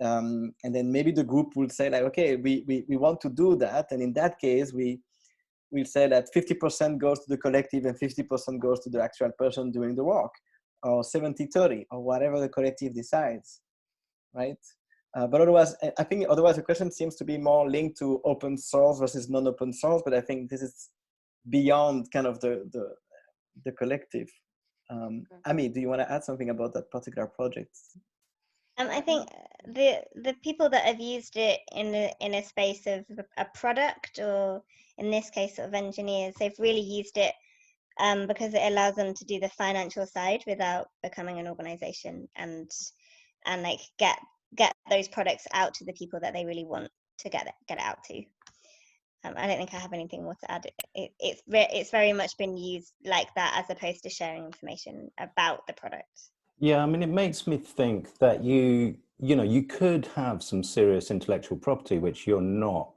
And then maybe the group will say like, okay, we want to do that. And in that case, we'll say that 50% goes to the collective and 50% goes to the actual person doing the work, or 70-30, or whatever the collective decides, right? But otherwise, I think otherwise the question seems to be more linked to open source versus non-open source, but I think this is beyond kind of the collective. Ami, do you want to add something about that particular project? I think the people that have used it in a space of a product, or in this case of engineers, they've really used it because it allows them to do the financial side without becoming an organization, and like get those products out to the people that they really want to get it out to. I don't think I have anything more to add. It's very much been used like that, as opposed to sharing information about the product. Yeah, I mean, it makes me think that you know, you could have some serious intellectual property which you're not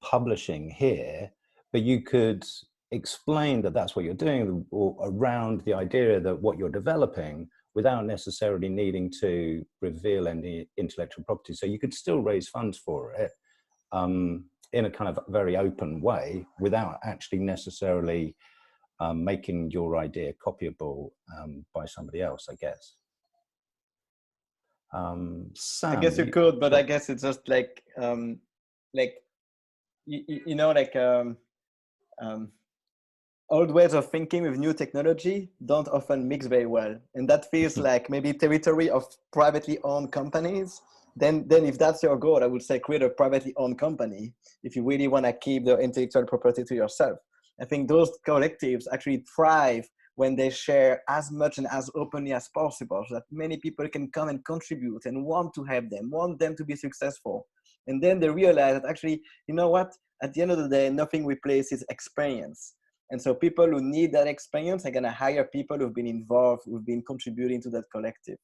publishing here, but you could explain that that's what you're doing, or around the idea that what you're developing, without necessarily needing to reveal any intellectual property. So you could still raise funds for it in a kind of very open way, without actually necessarily making your idea copyable by somebody else, I guess. Sam, I guess you could, but I guess it's just like you know, like old ways of thinking with new technology don't often mix very well, and that feels like maybe territory of privately owned companies. Then if that's your goal, I would say create a privately owned company if you really want to keep the intellectual property to yourself. I think those collectives actually thrive when they share as much and as openly as possible, so that many people can come and contribute and want to help them, want them to be successful. And then they realize that actually, you know what, at the end of the day, nothing replaces experience. And so people who need that experience are gonna hire people who've been involved, who've been contributing to that collective.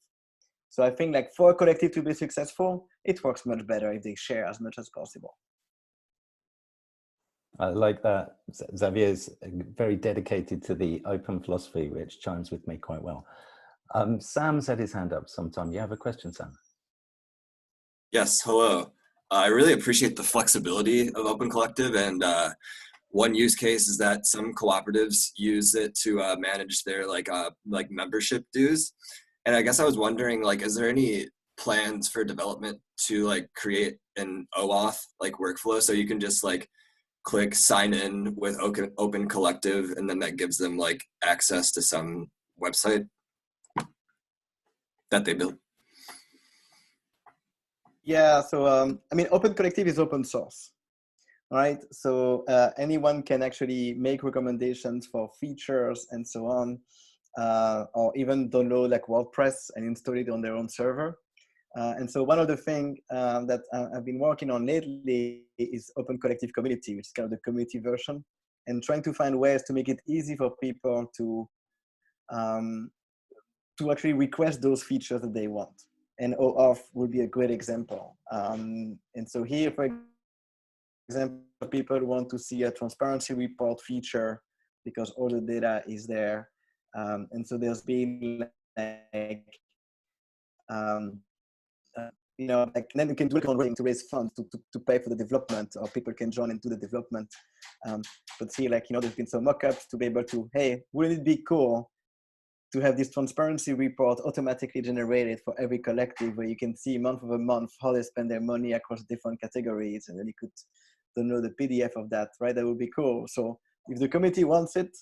So I think like for a collective to be successful, it works much better if they share as much as possible. I like that. Xavier's very dedicated to the open philosophy, which chimes with me quite well. Sam's had his hand up sometime. You have a question, Sam? Yes, hello. I really appreciate the flexibility of Open Collective, and one use case is that some cooperatives use it to manage their like membership dues. And I guess I was wondering, like, is there any plans for development to like create an OAuth like workflow so you can just like click sign in with Open Collective and then that gives them like access to some website that they built? Yeah, so I mean, Open Collective is open source, right? So anyone can actually make recommendations for features and so on, or even download like WordPress and install it on their own server. And so one of the things that I've been working on lately is Open Collective Community, which is kind of the community version, and trying to find ways to make it easy for people to actually request those features that they want. And oauth would be a great example. And so here, for example, people want to see a transparency report feature because all the data is there. And so there's been like, you know, like then you can do it on rating to raise funds to pay for the development, or people can join into the development. But see, like, you know, there's been some mock-ups to be able to, hey, wouldn't it be cool to have this transparency report automatically generated for every collective where you can see month over month how they spend their money across different categories, and then you could download the PDF of that, right? That would be cool. So if the committee wants it,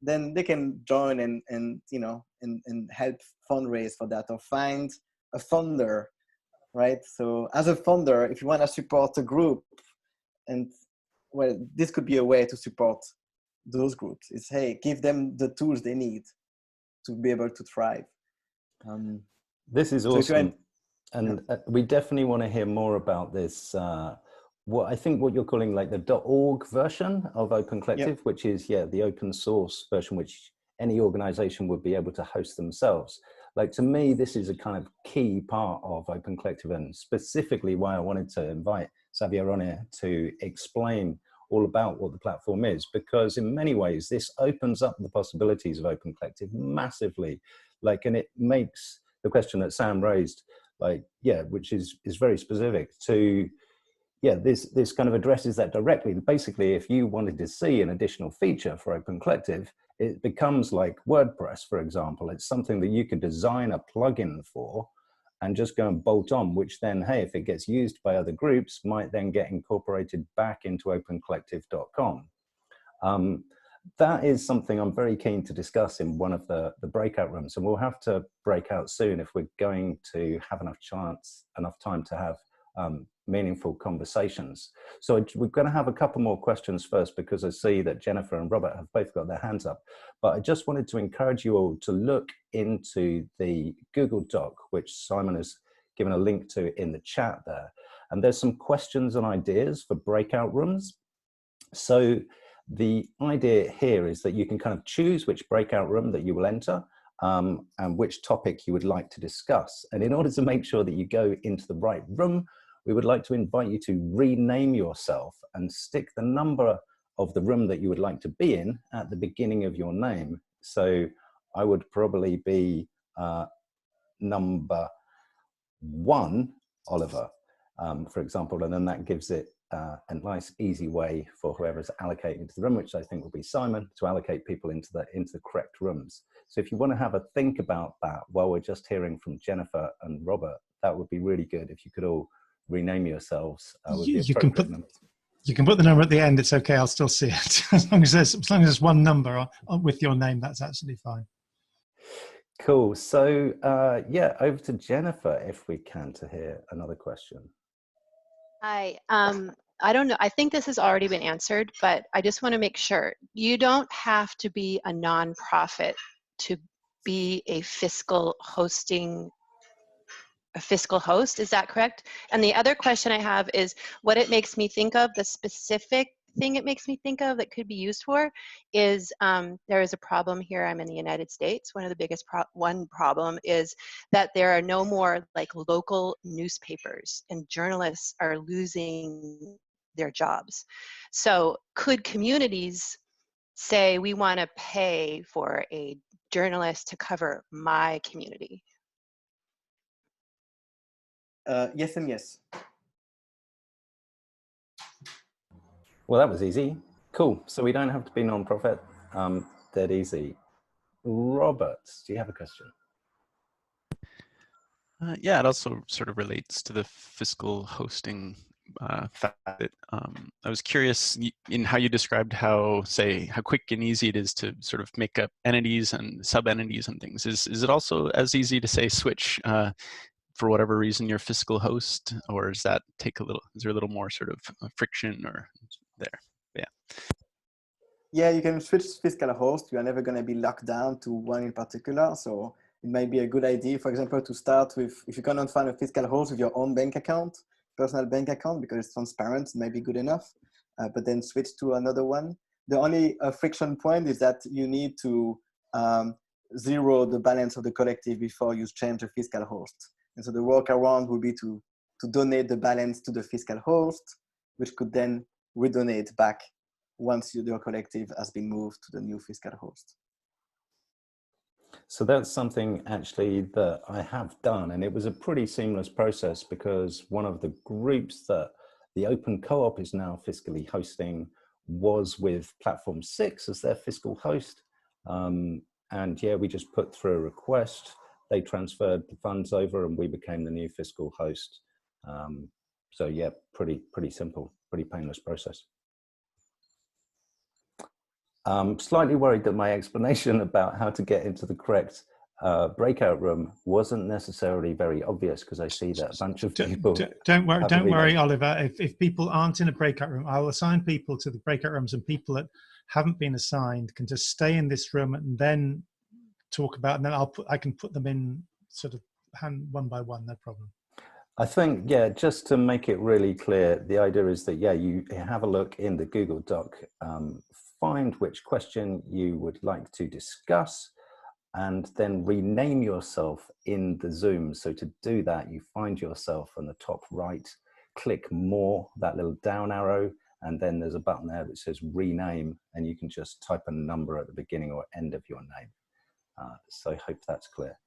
then they can join and you know, and help fundraise for that, or find a funder, right? So as a funder, if you want to support a group, and well, this could be a way to support those groups, is, hey, give them the tools they need to be able to thrive. This is awesome. And we definitely want to hear more about this. What I think what you're calling like the .org version of Open Collective, yep, which is, yeah, the open source version, which any organization would be able to host themselves. Like, to me, this is a kind of key part of Open Collective, and specifically why I wanted to invite Xavier on here to explain all about what the platform is, because in many ways, this opens up the possibilities of Open Collective massively. Like, and it makes the question that Sam raised, like, yeah, which is very specific to, yeah, this kind of addresses that directly. Basically, if you wanted to see an additional feature for Open Collective, it becomes like WordPress, for example. It's something that you could design a plugin for and just go and bolt on, which then, hey, if it gets used by other groups, might then get incorporated back into opencollective.com. That is something I'm very keen to discuss in one of the breakout rooms, and we'll have to break out soon if we're going to have enough time to have meaningful conversations. So we're going to have a couple more questions first, because I see that Jennifer and Robert have both got their hands up. But I just wanted to encourage you all to look into the Google Doc, which Simon has given a link to in the chat there. And there's some questions and ideas for breakout rooms. So the idea here is that you can kind of choose which breakout room that you will enter, and which topic you would like to discuss. And in order to make sure that you go into the right room, we would like to invite you to rename yourself and stick the number of the room that you would like to be in at the beginning of your name. So I would probably be number 1, Oliver, for example, and then that gives it a nice, easy way for whoever's allocated to the room, which I think will be Simon, to allocate people into the correct rooms. So if you want to have a think about that while we're just hearing from Jennifer and Robert, that would be really good if you could all rename yourselves with the appropriate numbers. You can put the number at the end. It's okay. I'll still see it. as long as there's one number with your name, that's absolutely fine. Cool. So yeah, over to Jennifer, if we can, to hear another question. Hi. I don't know, I think this has already been answered, but I just want to make sure. You don't have to be a nonprofit to be a fiscal host, is that correct? And the other question I have is what it makes me think of, the specific thing it makes me think of that could be used for is there is a problem here. I'm in the United States. One of the biggest problem is that there are no more like local newspapers, and journalists are losing their jobs. So could communities say, we want to pay for a journalist to cover my community? Yes and yes. Well, that was easy. Cool. So we don't have to be non-profit. Dead easy. Robert, do you have a question? Yeah, it also sort of relates to the fiscal hosting facet. I was curious in how you described how quick and easy it is to sort of make up entities and sub-entities and things. Is it also as easy to say switch for whatever reason your fiscal host, or does that take a little, is there a little more sort of friction or there? Yeah. Yeah, you can switch fiscal host. You are never going to be locked down to one in particular. So it might be a good idea, for example, to start with, if you cannot find a fiscal host with your own bank account, personal bank account, because it's transparent, it might be good enough, but then switch to another one. The only friction point is that you need to zero the balance of the collective before you change the fiscal host. And so the workaround would be to donate the balance to the fiscal host, which could then redonate back once your collective has been moved to the new fiscal host. So that's something actually that I have done, and it was a pretty seamless process because one of the groups that the Open Co-op is now fiscally hosting was with Platform 6 as their fiscal host. And yeah, we just put through a request, they transferred the funds over and we became the new fiscal host. So yeah, pretty simple, pretty painless process. Slightly worried that my explanation about how to get into the correct breakout room wasn't necessarily very obvious, because I see that a bunch of people. Don't worry, Oliver. If people aren't in a breakout room, I will assign people to the breakout rooms, and people that haven't been assigned can just stay in this room and then talk about, and then I can put them in sort of one by one, no problem. I think, yeah, just to make it really clear, the idea is that, yeah, you have a look in the Google Doc, find which question you would like to discuss, and then rename yourself in the Zoom. So to do that, you find yourself on the top right, click more, that little down arrow, and then there's a button there that says rename, and you can just type a number at the beginning or end of your name. So I hope that's clear.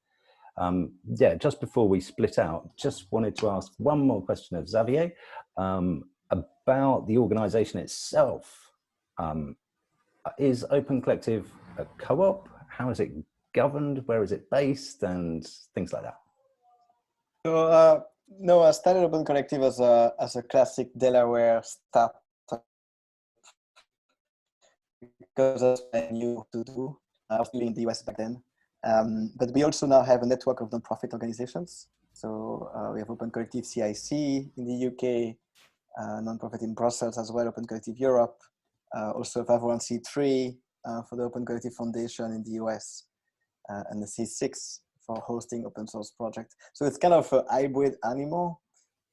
Yeah, just before we split out, just wanted to ask one more question of Xavier about the organization itself. Is Open Collective a co-op? How is it governed? Where is it based? And things like that. So no, I started Open Collective as a classic Delaware startup because that's what I knew to do. I was living in the US back then. But we also now have a network of nonprofit organizations. So we have Open Collective CIC in the UK, nonprofit in Brussels as well, Open Collective Europe, also 501c3 for the Open Collective Foundation in the US, and the C6 for hosting open source projects. So it's kind of a hybrid animal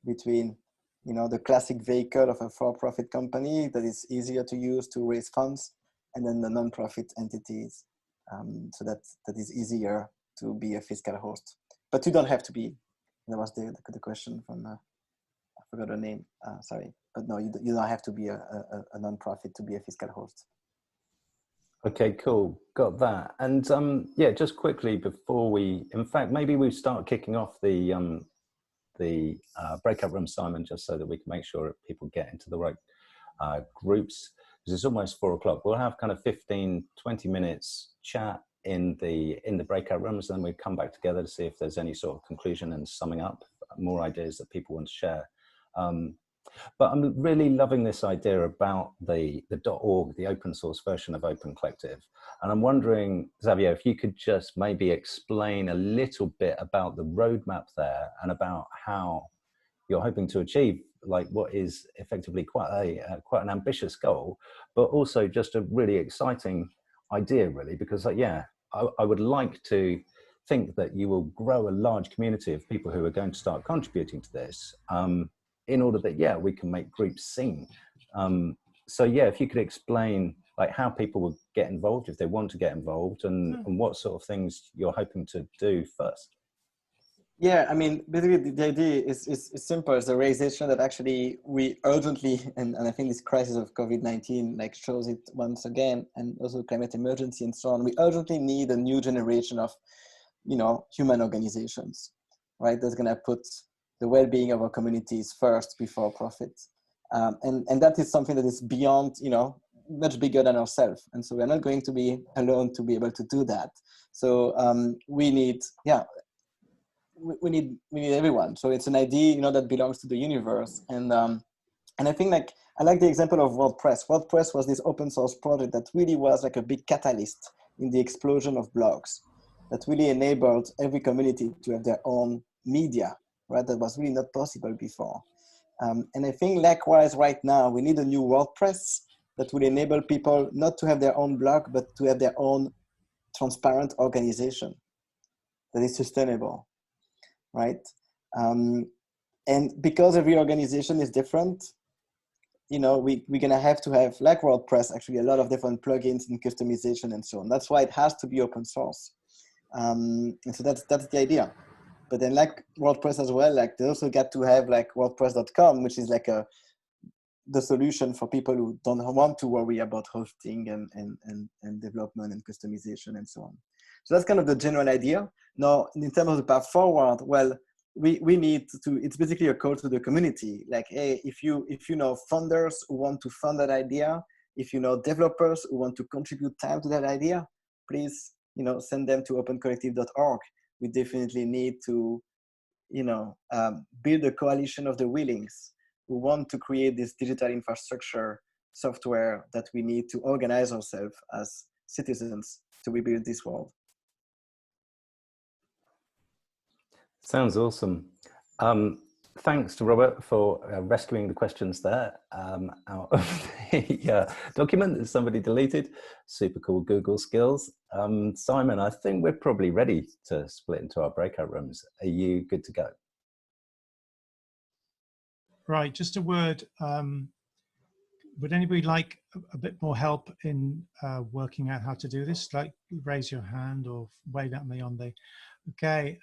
between, you know, the classic vehicle of a for-profit company that is easier to use to raise funds, and then the nonprofit entities. So that is easier to be a fiscal host, but you don't have to be. That was the question from I forgot her name. Sorry, but no, you don't have to be a nonprofit to be a fiscal host. Okay, cool, got that. And yeah, just quickly before we, in fact, maybe we start kicking off the breakout room, Simon, just so that we can make sure people get into the right groups. Because it's almost 4 o'clock. We'll have kind of 15, 20 minutes chat in the breakout rooms, and then we come back together to see if there's any sort of conclusion and summing up, more ideas that people want to share. But I'm really loving this idea about the .org, the open source version of Open Collective. And I'm wondering, Xavier, if you could just maybe explain a little bit about the roadmap there and about how you're hoping to achieve like what is effectively quite an ambitious goal, but also just a really exciting idea, really, because like, yeah, I would like to think that you will grow a large community of people who are going to start contributing to this, in order that, yeah, we can make groups seen. So yeah, if you could explain like how people will get involved if they want to get involved, and what sort of things you're hoping to do first. Yeah, I mean, basically the idea is simple. It's the realization that actually we urgently, and I think this crisis of COVID-19 like shows it once again, and also climate emergency and so on, we urgently need a new generation of, you know, human organizations, right? That's gonna put the well-being of our communities first before profit. And that is something that is beyond, you know, much bigger than ourselves. And so we're not going to be alone to be able to do that. So we need, yeah, we need everyone. So it's an idea, you know, that belongs to the universe. And I think like, I like the example of WordPress. WordPress was this open source project that really was like a big catalyst in the explosion of blogs, that really enabled every community to have their own media, right? That was really not possible before. And I think likewise right now, we need a new WordPress that will enable people not to have their own blog, but to have their own transparent organization that is sustainable, right? And because every organization is different, you know, we're gonna have to have, like WordPress, actually a lot of different plugins and customization and so on. That's why it has to be open source. And so that's the idea. But then like WordPress as well, like they also got to have like WordPress.com, which is like the solution for people who don't want to worry about hosting and development and customization and so on. So that's kind of the general idea. Now, in terms of the path forward, well, we need to, it's basically a call to the community. Like, hey, if you know funders who want to fund that idea, if you know developers who want to contribute time to that idea, please, you know, send them to opencollective.org. We definitely need to, you know, build a coalition of the willings who want to create this digital infrastructure software that we need to organize ourselves as citizens to rebuild this world. Sounds awesome. Thanks to Robert for rescuing the questions there out of the document that somebody deleted. Super cool Google skills. Simon, I think we're probably ready to split into our breakout rooms. Are you good to go? Right, just a word. Would anybody like a bit more help in working out how to do this? Like raise your hand or wave at me on the, okay.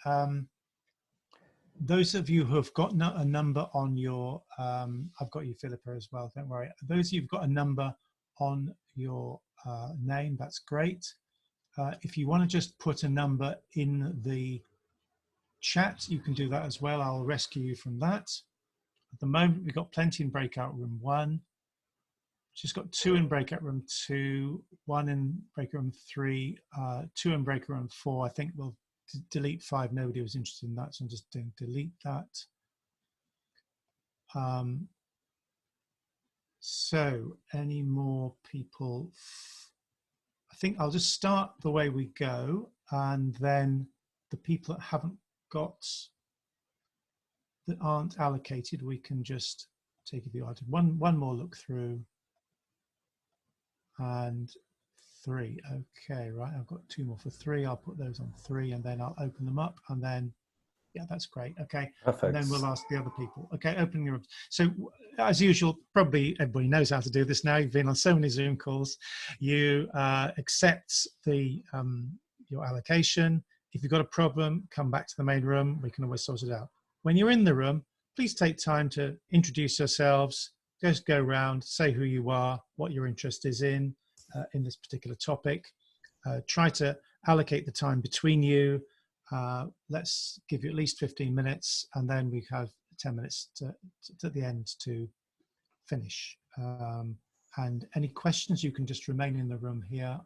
Those of you who have got a number on your, I've got you, Philippa, as well, don't worry. Those of you who've got a number on your name, that's great. If you want to just put a number in the chat, you can do that as well. I'll rescue you from that. At the moment, we've got plenty in breakout room 1. Just got 2 in breakout room 2, 1 in breakout room 3, 2 in breakout room 4. I think we'll delete 5. Nobody was interested in that, so I'm just doing delete that. So any more people? I think I'll just start the way we go, and then the people that haven't got, that aren't allocated, we can just take it the order. One more look through, and 3. Okay, right, I've got 2 more for 3. I'll put those on 3, and then I'll open them up, and then, yeah, that's great. Okay, perfect. And then we'll ask the other people. Okay, opening the rooms. So as usual, probably everybody knows how to do this now. You've been on so many Zoom calls. You accept the your allocation. If you've got a problem, come back to the main room. We can always sort it out. When you're in the room, please take time to introduce yourselves. Just go around, say who you are, what your interest is in this particular topic. Try to allocate the time between you. Let's give you at least 15 minutes, and then we have 10 minutes at the end to finish. And any questions, you can just remain in the room here.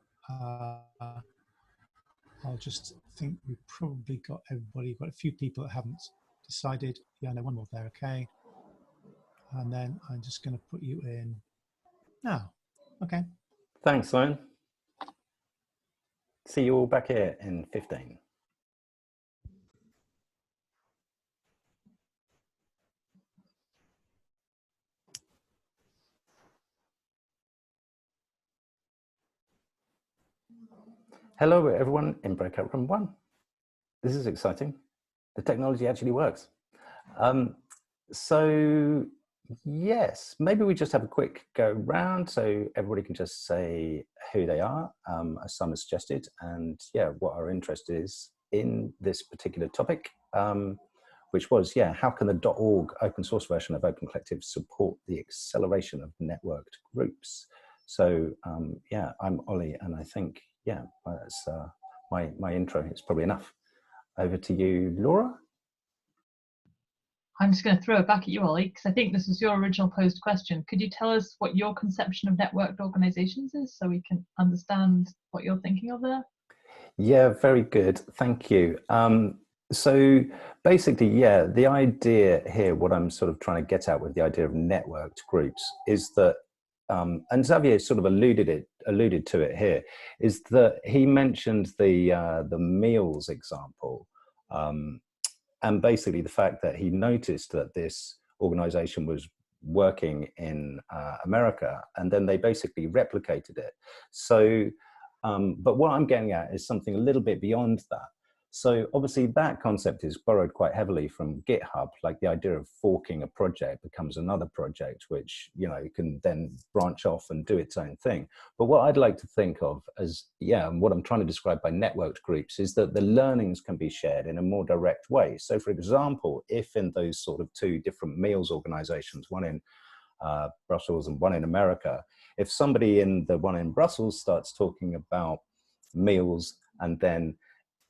I'll just think we've probably got everybody, got a few people that haven't decided. Yeah, no, one more there, okay. And then I'm just going to put you in now. Okay. Thanks, Simon. See you all back here in 15. Hello, everyone in Breakout Room 1. This is exciting. The technology actually works. So, yes, maybe we just have a quick go round so everybody can just say who they are, as Simon suggested, and yeah, what our interest is in this particular topic, which was, yeah, how can the .org open source version of Open Collective support the acceleration of networked groups? So, yeah, I'm Ollie, and I think, yeah, that's my intro. It's probably enough. Over to you, Laura. I'm just going to throw it back at you, Ollie, because I think this was your original posed question. Could you tell us what your conception of networked organizations is so we can understand what you're thinking of there? Yeah, very good. Thank you. So basically, yeah, the idea here, what I'm sort of trying to get at with the idea of networked groups is that, and Xavier sort of alluded to it here, is that he mentioned the meals example. And basically the fact that he noticed that this organization was working in America, and then they basically replicated it. So, but what I'm getting at is something a little bit beyond that. So obviously that concept is borrowed quite heavily from GitHub, like the idea of forking a project becomes another project, which, you know, can then branch off and do its own thing. But what I'd like to think of as, yeah, and what I'm trying to describe by networked groups is that the learnings can be shared in a more direct way. So for example, if in those sort of two different meals organizations, one in Brussels and one in America, if somebody in the one in Brussels starts talking about meals and then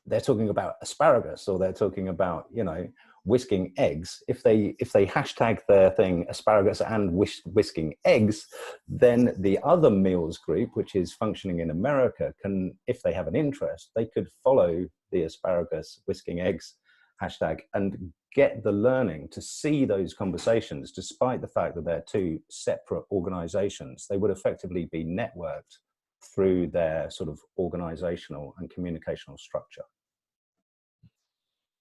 they're talking about asparagus or they're talking about, you know, whisking eggs, if they hashtag their thing asparagus and whisking eggs, then the other meals group, which is functioning in America, can, if they have an interest, they could follow the asparagus whisking eggs hashtag and get the learning to see those conversations. Despite the fact that they're two separate organizations, they would effectively be networked through their sort of organizational and communicational structure.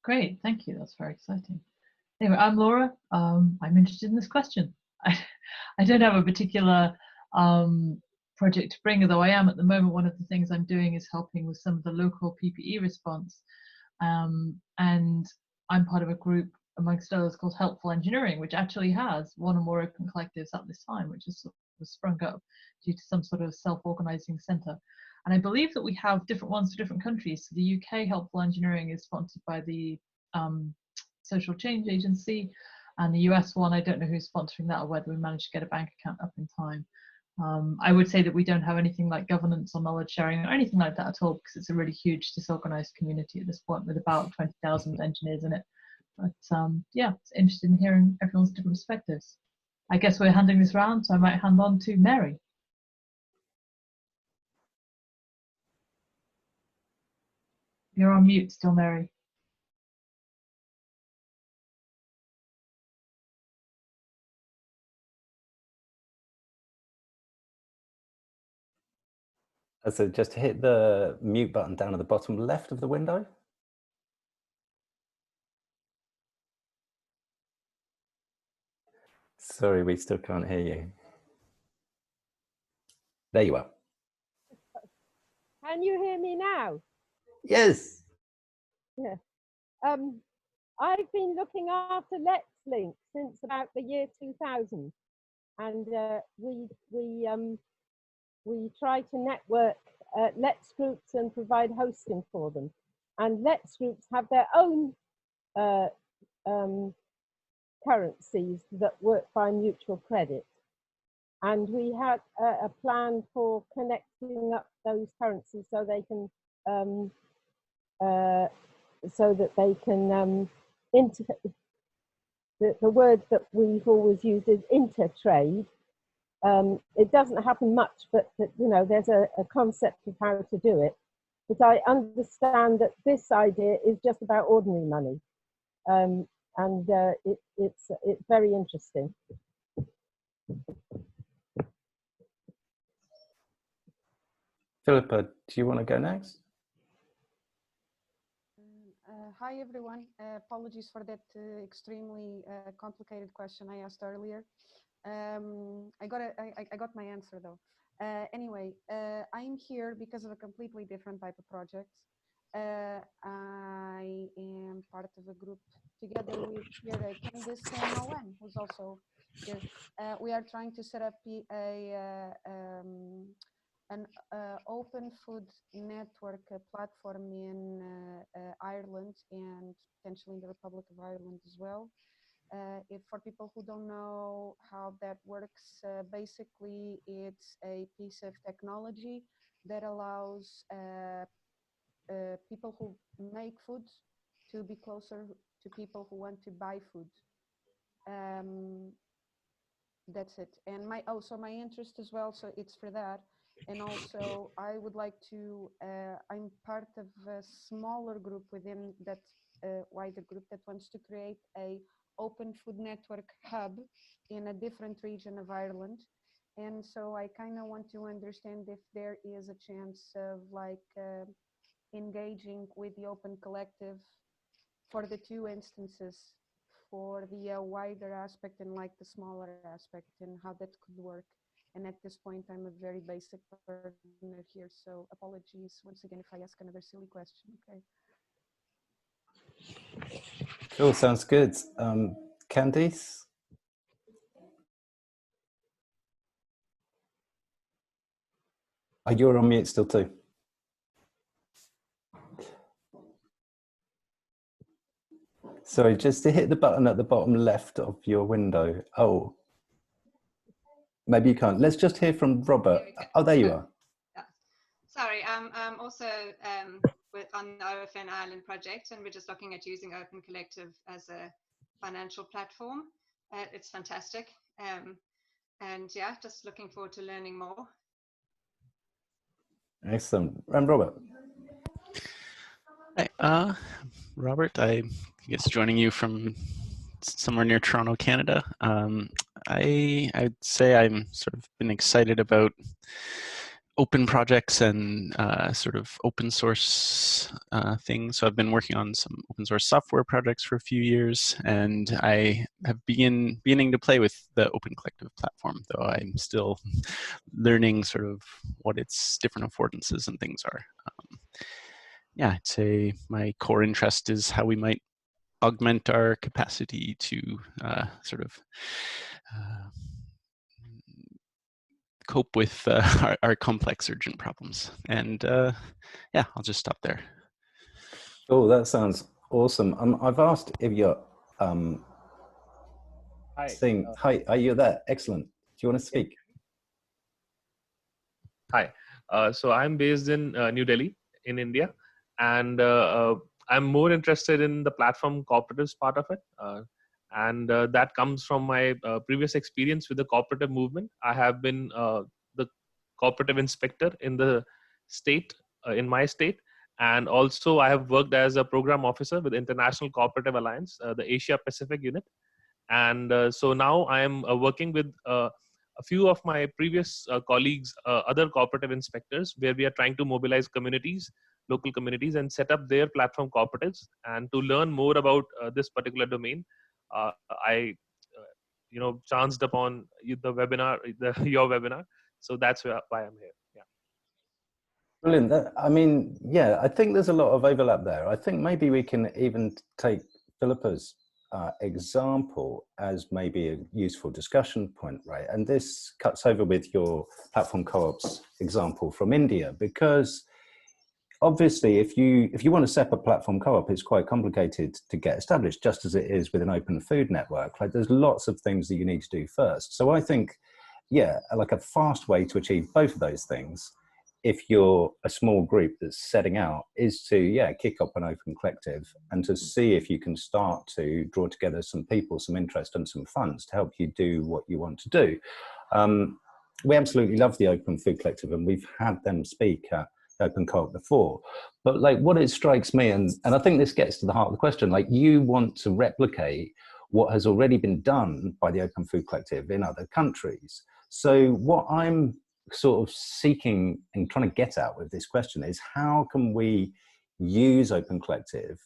Great, thank you. That's very exciting. Anyway, I'm Laura. I'm interested in this question. I don't have a particular project to bring, although I am at the moment. One of the things I'm doing is helping with some of the local PPE response. And I'm part of a group, amongst others, called Helpful Engineering, which actually has one or more open collectives at this time, which has sort of sprung up due to some sort of self-organizing center. And I believe that we have different ones for different countries. So the UK Helpful Engineering is sponsored by the Social Change Agency, and the US one, I don't know who's sponsoring that or whether we managed to get a bank account up in time. I would say that we don't have anything like governance or knowledge sharing or anything like that at all, because it's a really huge disorganized community at this point with about 20,000 engineers in it. But yeah, it's interested in hearing everyone's different perspectives. I guess we're handing this round, so I might hand on to Mary. You're on mute still, Mary. So just hit the mute button down at the bottom left of the window. Sorry, we still can't hear you. There you are. Can you hear me now? Yes. Yeah. I've been looking after Let's Link since about the year 2000, and we try to network Let's groups and provide hosting for them. And Let's groups have their own currencies that work by mutual credit. And we had a plan for connecting up those currencies so they can the word that we've always used is intertrade. It doesn't happen much, but you know, there's a concept of how to do it. But I understand that this idea is just about ordinary money, and it's very interesting. Philippa, do you want to go next? Hi everyone. Apologies for that extremely complicated question I asked earlier. I got my answer though. Anyway, I'm here because of a completely different type of project. I am part of a group together with here Candice and Owen, who's also here. We are trying to set up an open food network platform in Ireland and potentially in the Republic of Ireland as well. If for people who don't know how that works, basically it's a piece of technology that allows people who make food to be closer to people who want to buy food. That's it. And so my interest as well, so it's for that. And also I would like to, I'm part of a smaller group within that wider group that wants to create a open food network hub in a different region of Ireland. And so I kind of want to understand if there is a chance of like engaging with the Open Collective for the two instances, for the wider aspect and like the smaller aspect, and how that could work. And at this point, I'm a very basic partner here, so apologies once again if I ask another silly question, okay? Cool, sounds good. Candice? You're on mute still too. Sorry, just to hit the button at the bottom left of your window. Oh, maybe you can't. Let's just hear from Robert. Oh, there you are. Yeah. Sorry, I'm also on the OFN Ireland project, and we're just looking at using Open Collective as a financial platform. It's fantastic. And yeah, just looking forward to learning more. Excellent. And Robert? Hi, Robert, I guess joining you from somewhere near Toronto, Canada. I'd say I'm sort of been excited about open projects and sort of open source things. So I've been working on some open source software projects for a few years, and I have beginning to play with the Open Collective platform, though I'm still learning sort of what its different affordances and things are. Yeah, I'd say my core interest is how we might augment our capacity to sort of cope with our complex urgent problems. And yeah, I'll just stop there. Oh, that sounds awesome. I've asked if you're hi, are you there? Excellent. Do you want to speak? Hi. So I'm based in New Delhi in India, and I'm more interested in the platform cooperatives part of it. And that comes from my previous experience with the cooperative movement. I have been the cooperative inspector in the state, in my state. And also I have worked as a program officer with International Cooperative Alliance, the Asia Pacific unit. And so now I am working with a few of my previous colleagues, other cooperative inspectors, where we are trying to mobilize communities, local communities, and set up their platform cooperatives. And to learn more about this particular domain, I chanced upon the webinar, your webinar. So that's why I'm here. Yeah. Brilliant. I mean, yeah, I think there's a lot of overlap there. I think maybe we can even take Philippa's example as maybe a useful discussion point, right? And this cuts over with your platform co-ops example from India, because obviously if you want to set up a platform co-op, it's quite complicated to get established, just as it is with an open food network. Like there's lots of things that you need to do first. So I think, yeah, like a fast way to achieve both of those things, if you're a small group that's setting out, is to, yeah, kick up an open collective and to see if you can start to draw together some people, some interest and some funds to help you do what you want to do. We absolutely love the Open Food Collective, and we've had them speak at Open Co-op before. But like what it strikes me, and I think this gets to the heart of the question, like you want to replicate what has already been done by the Open Food Collective in other countries. So what I'm sort of seeking and trying to get at with this question is how can we use Open Collective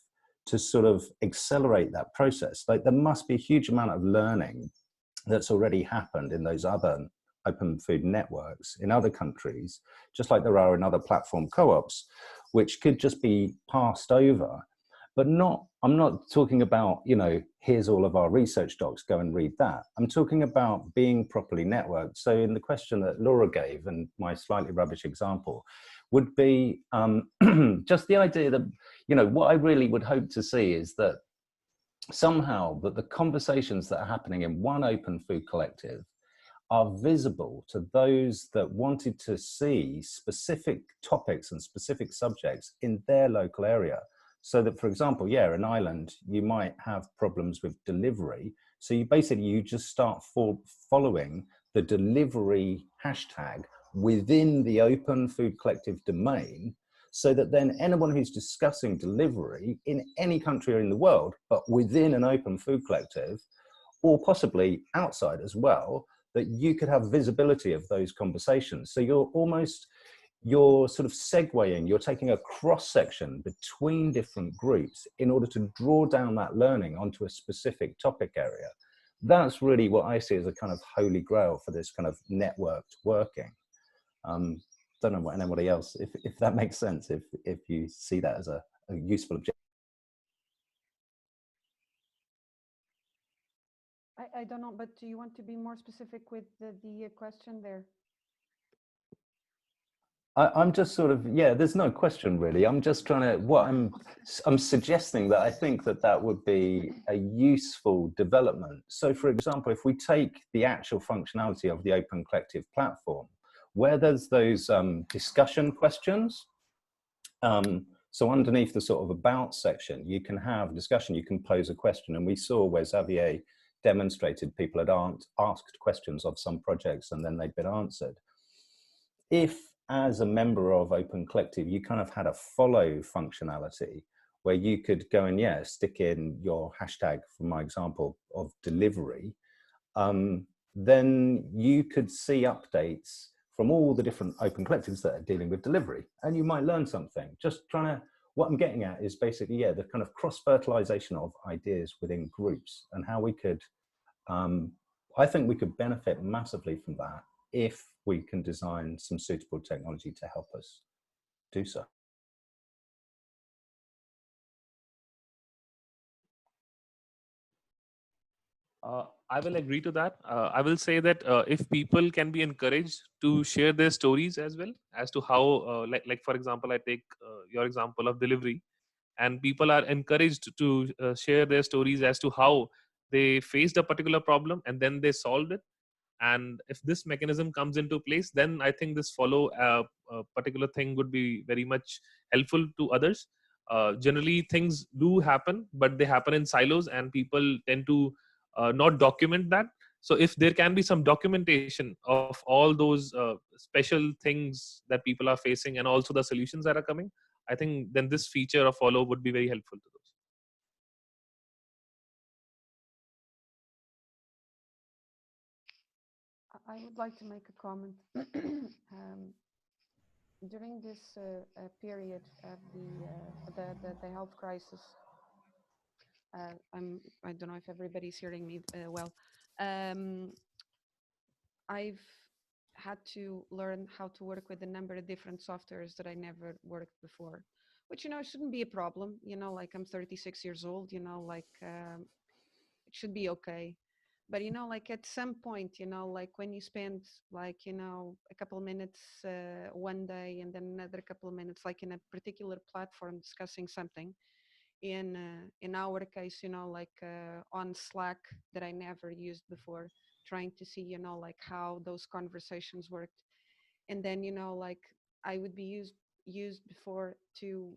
to sort of accelerate that process? Like there must be a huge amount of learning that's already happened in those other open food networks in other countries, just like there are in other platform co-ops, which could just be passed over. But I'm not talking about, you know, here's all of our research docs, go and read that. I'm talking about being properly networked. So in the question that Laura gave, and my slightly rubbish example, would be just the idea that, you know, what I really would hope to see is that somehow that the conversations that are happening in one open food collective are visible to those that wanted to see specific topics and specific subjects in their local area. So that, for example, yeah, in Ireland, you might have problems with delivery. So you just start following the delivery hashtag within the open food collective domain, so that then anyone who's discussing delivery in any country or in the world, but within an open food collective, or possibly outside as well, that you could have visibility of those conversations. So you're sort of segueing, you're taking a cross section between different groups in order to draw down that learning onto a specific topic area. That's really what I see as a kind of holy grail for this kind of networked working. Don't know what anybody else, if that makes sense, if you see that as a useful objective. I don't know, but do you want to be more specific with the question there? I'm just sort of, yeah, there's no question really. I'm just trying to, I'm suggesting that I think that would be a useful development. So for example, if we take the actual functionality of the Open Collective platform, where there's those discussion questions, so underneath the sort of about section, you can have discussion, you can pose a question. And we saw where Xavier demonstrated people had asked questions of some projects and then they'd been answered. If as a member of Open Collective, you kind of had a follow functionality where you could go and, yeah, stick in your hashtag, for my example, of delivery, then you could see updates from all the different open collectives that are dealing with delivery, and you might learn something. Just trying to, what I'm getting at is basically, yeah, the kind of cross-fertilization of ideas within groups and how we could, I think we could benefit massively from that if we can design some suitable technology to help us do so. I will agree to that. I will say that if people can be encouraged to share their stories as well as to how, like for example, I take your example of delivery, and people are encouraged to share their stories as to how they faced a particular problem and then they solved it. And if this mechanism comes into place, then I think this follow particular thing would be very much helpful to others. Generally, things do happen, but they happen in silos, and people tend to not document that. So if there can be some documentation of all those special things that people are facing and also the solutions that are coming, I think then this feature of follow would be very helpful to those. I would like to make a comment. During this period of the health crisis, I don't know if everybody's hearing me well. I've had to learn how to work with a number of different softwares that I never worked before, which, you know, shouldn't be a problem. You know, like I'm 36 years old, you know, like it should be okay. But, you know, like at some point, you know, like when you spend like, you know, a couple of minutes one day and then another couple of minutes, like in a particular platform discussing something, in our case, you know, like on Slack that I never used before, trying to see, you know, like how those conversations worked. And then, you know, like I would be used before to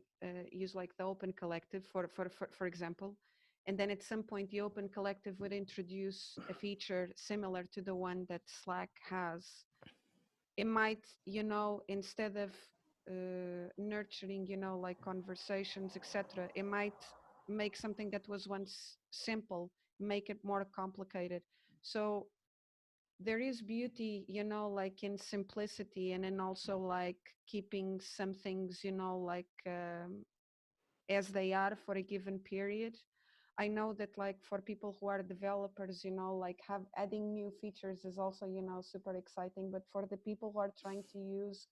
use like the Open Collective for example. And then at some point, the Open Collective would introduce a feature similar to the one that Slack has. It might, you know, instead of nurturing, you know, like conversations, etc., it might make something that was once simple, make it more complicated. So there is beauty, you know, like in simplicity, and then also like keeping some things, you know, like as they are for a given period. I know that like for people who are developers, you know, like adding new features is also, you know, super exciting. But for the people who are trying to use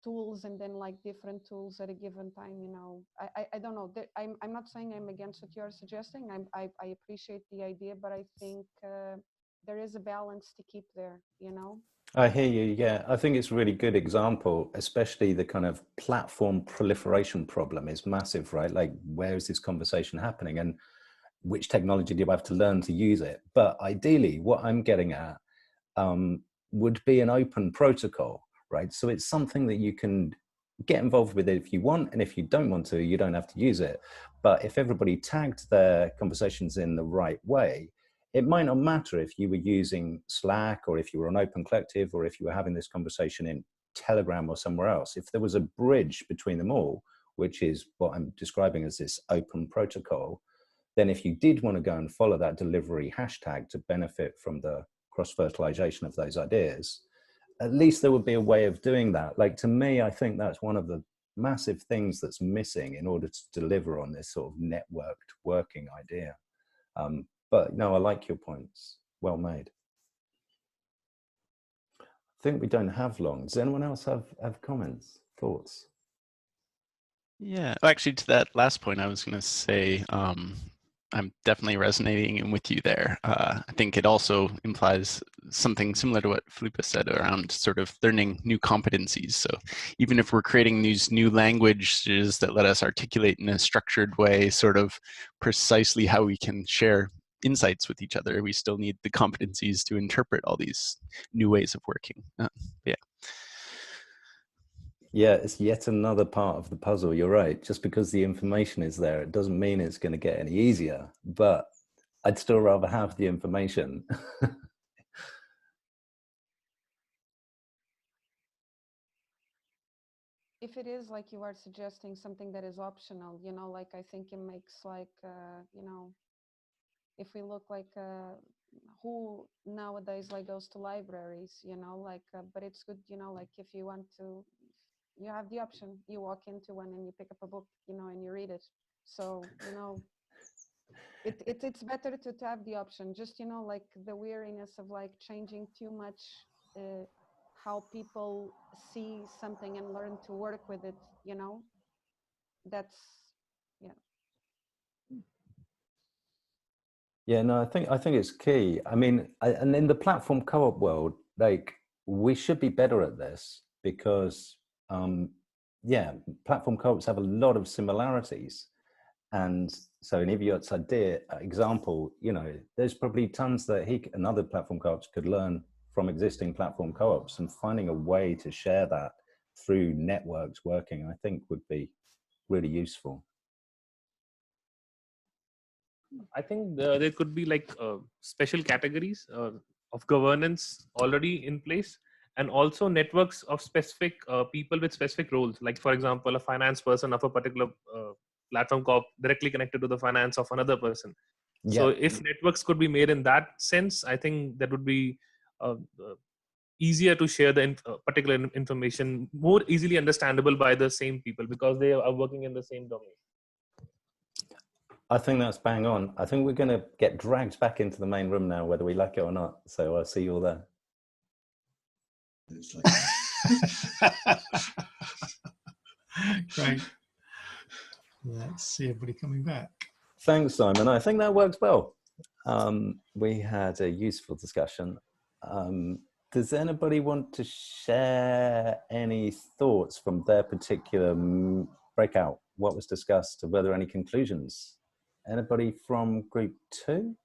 tools and then like different tools at a given time, you know, I don't know. I'm not saying I'm against what you're suggesting. I appreciate the idea, but I think there is a balance to keep there, you know. I hear you. Yeah, I think it's a really good example, especially the kind of platform proliferation problem is massive, right? Like, where is this conversation happening, and which technology do you have to learn to use it? But ideally, what I'm getting at would be an open protocol, right? So it's something that you can get involved with if you want, and if you don't want to, you don't have to use it. But if everybody tagged their conversations in the right way, it might not matter if you were using Slack or if you were on Open Collective or if you were having this conversation in Telegram or somewhere else. If there was a bridge between them all, which is what I'm describing as this open protocol, then if you did want to go and follow that delivery hashtag to benefit from the cross-fertilization of those ideas, at least there would be a way of doing that. Like, to me, I think that's one of the massive things that's missing in order to deliver on this sort of networked working idea. But no, I like your points. Well made. I think we don't have long. Does anyone else have comments, thoughts? Yeah, well, actually, to that last point, I was going to say I'm definitely resonating with you there. I think it also implies something similar to what Felipe said around sort of learning new competencies. So even if we're creating these new languages that let us articulate in a structured way, sort of precisely how we can share insights with each other, we still need the competencies to interpret all these new ways of working. Yeah. Yeah, it's yet another part of the puzzle. You're right. Just because the information is there, it doesn't mean it's going to get any easier. But I'd still rather have the information. If it is like you are suggesting something that is optional, you know, like I think it makes like, you know, if we look like who nowadays like goes to libraries, you know, like, but it's good, you know, like if you want to, you have the option, you walk into one and you pick up a book, you know, and you read it. So, you know, it's better to have the option. Just, you know, like the weariness of like changing too much how people see something and learn to work with it, you know, that's, yeah. Yeah, no, I think it's key. I mean, and in the platform co-op world, like, we should be better at this because, yeah, platform co-ops have a lot of similarities. And so in Iviot's example, you know, there's probably tons that he and other platform co-ops could learn from existing platform co-ops, and finding a way to share that through networks working, I think would be really useful. I think there could be like special categories of governance already in place, and also networks of specific people with specific roles. Like, for example, a finance person of a particular platform co-op directly connected to the finance of another person. Yeah. So if networks could be made in that sense, I think that would be easier to share the particular information, more easily understandable by the same people because they are working in the same domain. I think that's bang on. I think we're going to get dragged back into the main room now, whether we like it or not. So I'll see you all there. Great. Let's see everybody coming back. Thanks, Simon. I think that works well. We had a useful discussion. Does anybody want to share any thoughts from their particular breakout? What was discussed? Were there any conclusions? Anybody from group 2?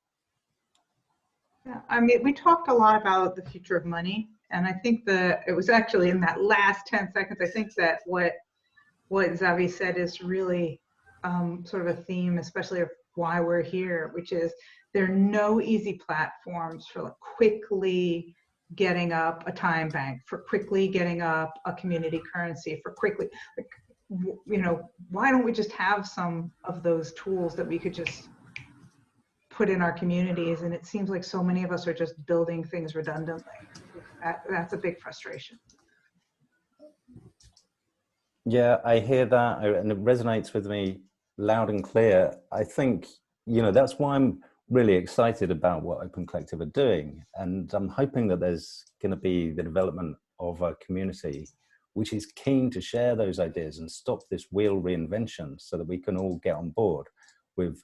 Yeah, I mean, we talked a lot about the future of money, and I think that it was actually in that last 10 seconds, I think that what Xavier said is really sort of a theme, especially of why we're here, which is there are no easy platforms for like quickly getting up a time bank, for quickly getting up a community currency, for quickly, like, you know, why don't we just have some of those tools that we could just put in our communities? And it seems like so many of us are just building things redundantly. That's a big frustration. Yeah, I hear that, and it resonates with me loud and clear. I think, you know, that's why I'm really excited about what Open Collective are doing. And I'm hoping that there's going to be the development of a community which is keen to share those ideas and stop this wheel reinvention, so that we can all get on board with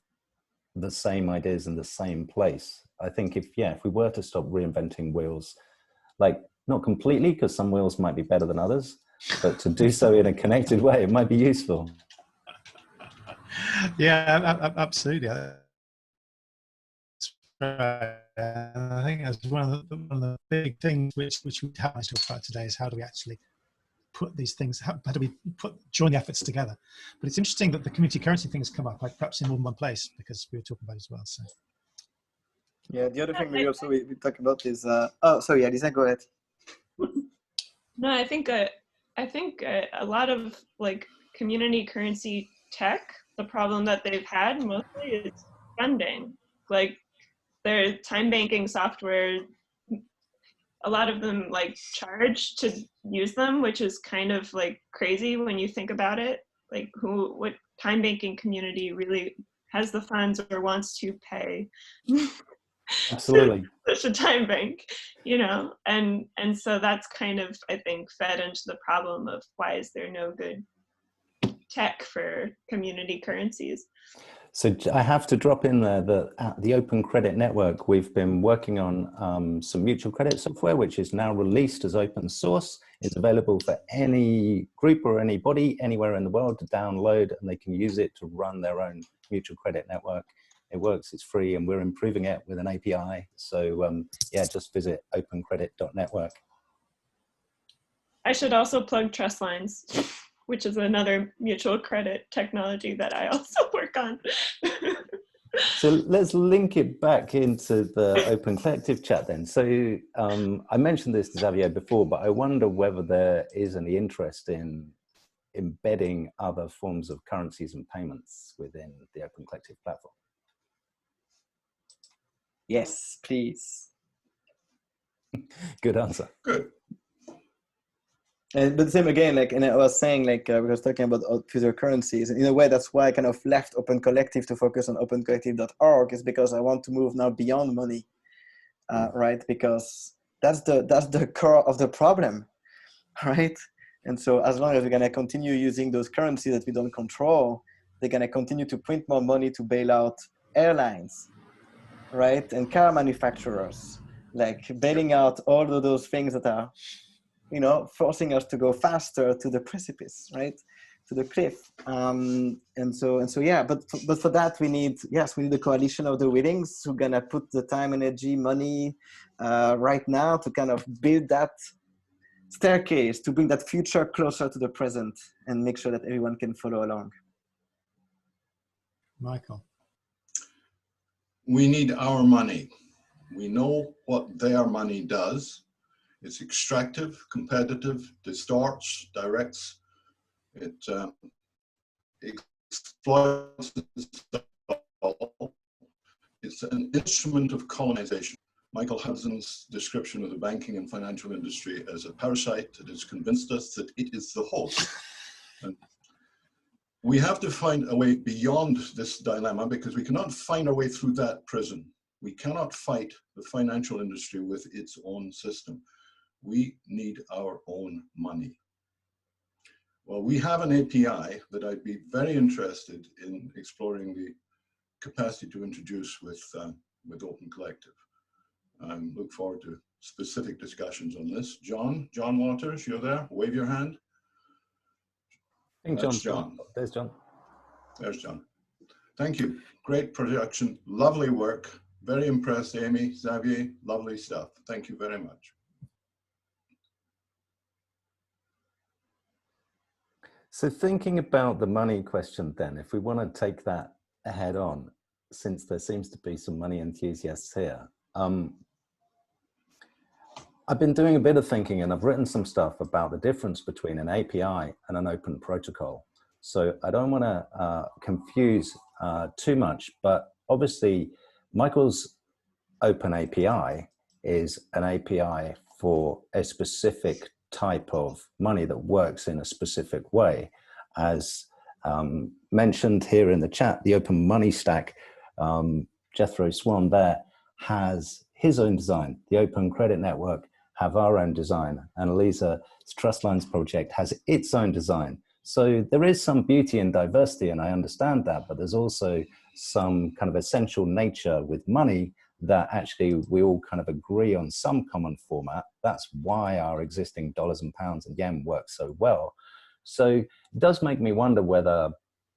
the same ideas in the same place. I think if we were to stop reinventing wheels, like not completely, because some wheels might be better than others, but to do so in a connected way, it might be useful. Yeah, absolutely. I think that's one of the big things which we have to talk about today is how do we actually put these things, how do we join the efforts together? But it's interesting that the community currency thing has come up, like perhaps in more than one place, because we were talking about it as well. So yeah, the other thing we also we talk about is oh, sorry, Lisa, go ahead. No, I think a lot of like community currency tech, the problem that they've had mostly is funding. Like their time banking software, a lot of them like charge to use them, which is kind of like crazy when you think about it. Like what time banking community really has the funds or wants to pay Absolutely. such a time bank, you know? And so that's kind of, I think, fed into the problem of why is there no good tech for community currencies. So I have to drop in there that at the Open Credit Network, we've been working on some mutual credit software, which is now released as open source. It's available for any group or anybody anywhere in the world to download, and they can use it to run their own mutual credit network. It works, it's free, and we're improving it with an API. So yeah, just visit opencredit.network. I should also plug Trust Lines, which is another mutual credit technology that I also work on. So let's link it back into the Open Collective chat then. So I mentioned this to Xavier before, but I wonder whether there is any interest in embedding other forms of currencies and payments within the Open Collective platform. Yes, please. Good answer. Good. But same again, like, and I was saying, like, we were talking about future currencies. And in a way, that's why I kind of left Open Collective to focus on opencollective.org, is because I want to move now beyond money, right? Because that's the core of the problem, right? And so as long as we're gonna continue using those currencies that we don't control, they're gonna continue to print more money to bail out airlines, right? And car manufacturers, like bailing out all of those things that are, you know, forcing us to go faster to the precipice, right, to the cliff. And so yeah. But for that we need a coalition of the willings who are gonna put the time, energy, money right now to kind of build that staircase to bring that future closer to the present and make sure that everyone can follow along. Michael, we need our money. We know what their money does. It's extractive, competitive, distorts, directs, it exploits. It's an instrument of colonization. Michael Hudson's description of the banking and financial industry as a parasite that has convinced us that it is the host. And we have to find a way beyond this dilemma, because we cannot find our way through that prison. We cannot fight the financial industry with its own system. We need our own money. Well, we have an API that I'd be very interested in exploring the capacity to introduce with Open Collective. I look forward to specific discussions on this. John Waters, you're there? Wave your hand. I think That's John. There's John. There's John. Thank you. Great production. Lovely work. Very impressed, Amy, Xavier. Lovely stuff. Thank you very much. So thinking about the money question then, if we want to take that head on, since there seems to be some money enthusiasts here, I've been doing a bit of thinking, and I've written some stuff about the difference between an API and an open protocol. So I don't want to confuse too much, but obviously Michael's open API is an API for a specific type of money that works in a specific way. As mentioned here in the chat, the open money stack Jethro Swan there has his own design. The Open Credit Network have our own design, and Elisa's Trustlines project has its own design. So there is some beauty in diversity, and I understand that, but there's also some kind of essential nature with money that actually we all kind of agree on some common format. That's why our existing dollars and pounds and yen work so well. So it does make me wonder whether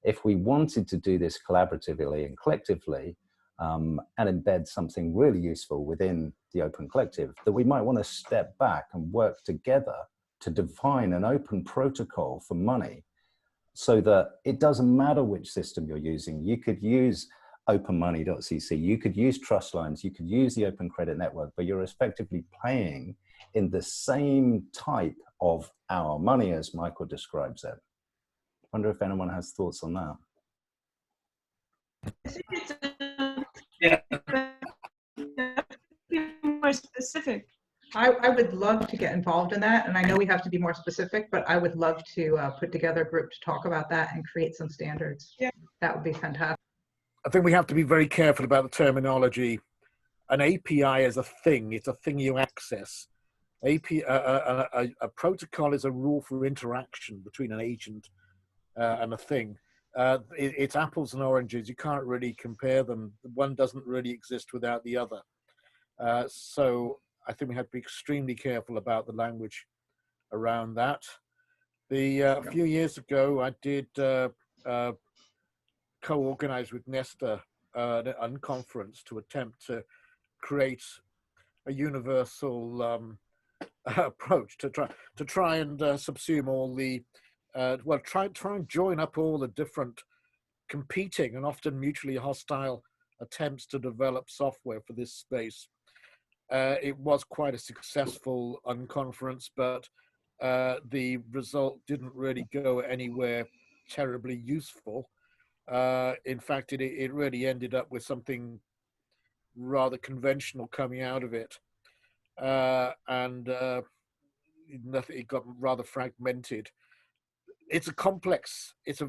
if we wanted to do this collaboratively and collectively, and embed something really useful within the Open Collective, that we might want to step back and work together to define an open protocol for money, so that it doesn't matter which system you're using. You could use openmoney.cc, you could use Trustlines, you could use the Open Credit Network, but you're effectively playing in the same type of our money as Michael describes it. I wonder if anyone has thoughts on that. I think it's Yeah. more specific. I would love to get involved in that, and I know we have to be more specific, but I would love to put together a group to talk about that and create some standards. Yeah. That would be fantastic. I think we have to be very careful about the terminology. An API is a thing; it's a thing you access. A protocol is a rule for interaction between an agent and a thing. It's apples and oranges. You can't really compare them. One doesn't really exist without the other. So I think we have to be extremely careful about the language around that. A few years ago, I did co-organize with Nesta an unconference to attempt to create a universal approach to try and subsume all the try and join up all the different competing and often mutually hostile attempts to develop software for this space. It was quite a successful unconference, but the result didn't really go anywhere terribly useful. In fact, it really ended up with something rather conventional coming out of it. It got rather fragmented. It's a complex, it's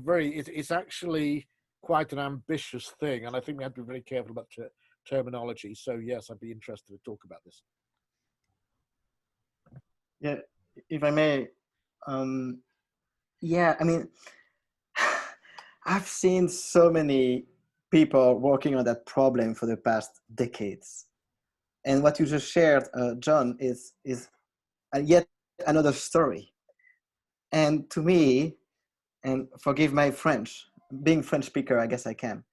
actually quite an ambitious thing, and I think we have to be very careful about terminology. So yes, I'd be interested to talk about this. Yeah, if I may, yeah, I mean, I've seen so many people working on that problem for the past decades. And what you just shared, John, is yet another story. And to me, and forgive my French, being French speaker, I guess I can.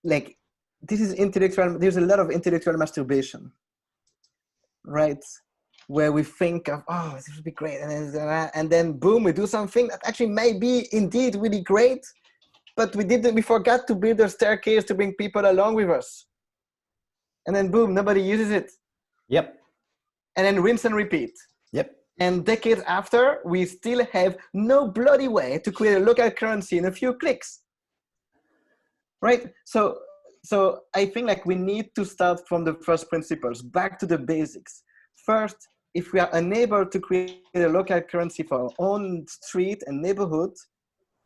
Like, this is intellectual, there's a lot of intellectual masturbation, right? Where we think of, oh, this would be great. And then boom, we do something that actually may be indeed really great, but we forgot to build a staircase to bring people along with us. And then boom, nobody uses it. Yep. And then rinse and repeat. Yep. And decades after, we still have no bloody way to create a local currency in a few clicks. Right? So I think like we need to start from the first principles, back to the basics. First, if we are unable to create a local currency for our own street and neighborhood,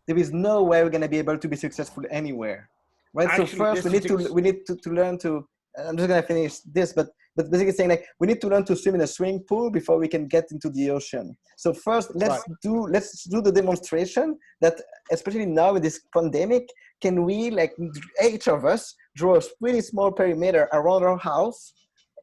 there is no way we're going to be able to be successful anywhere. Right? Actually, so first, we need to learn to. I'm just going to finish this, but basically saying like we need to learn to swim in a swimming pool before we can get into the ocean. So first, let's do the demonstration that, especially now with this pandemic, can we, like, each of us draw a really small perimeter around our house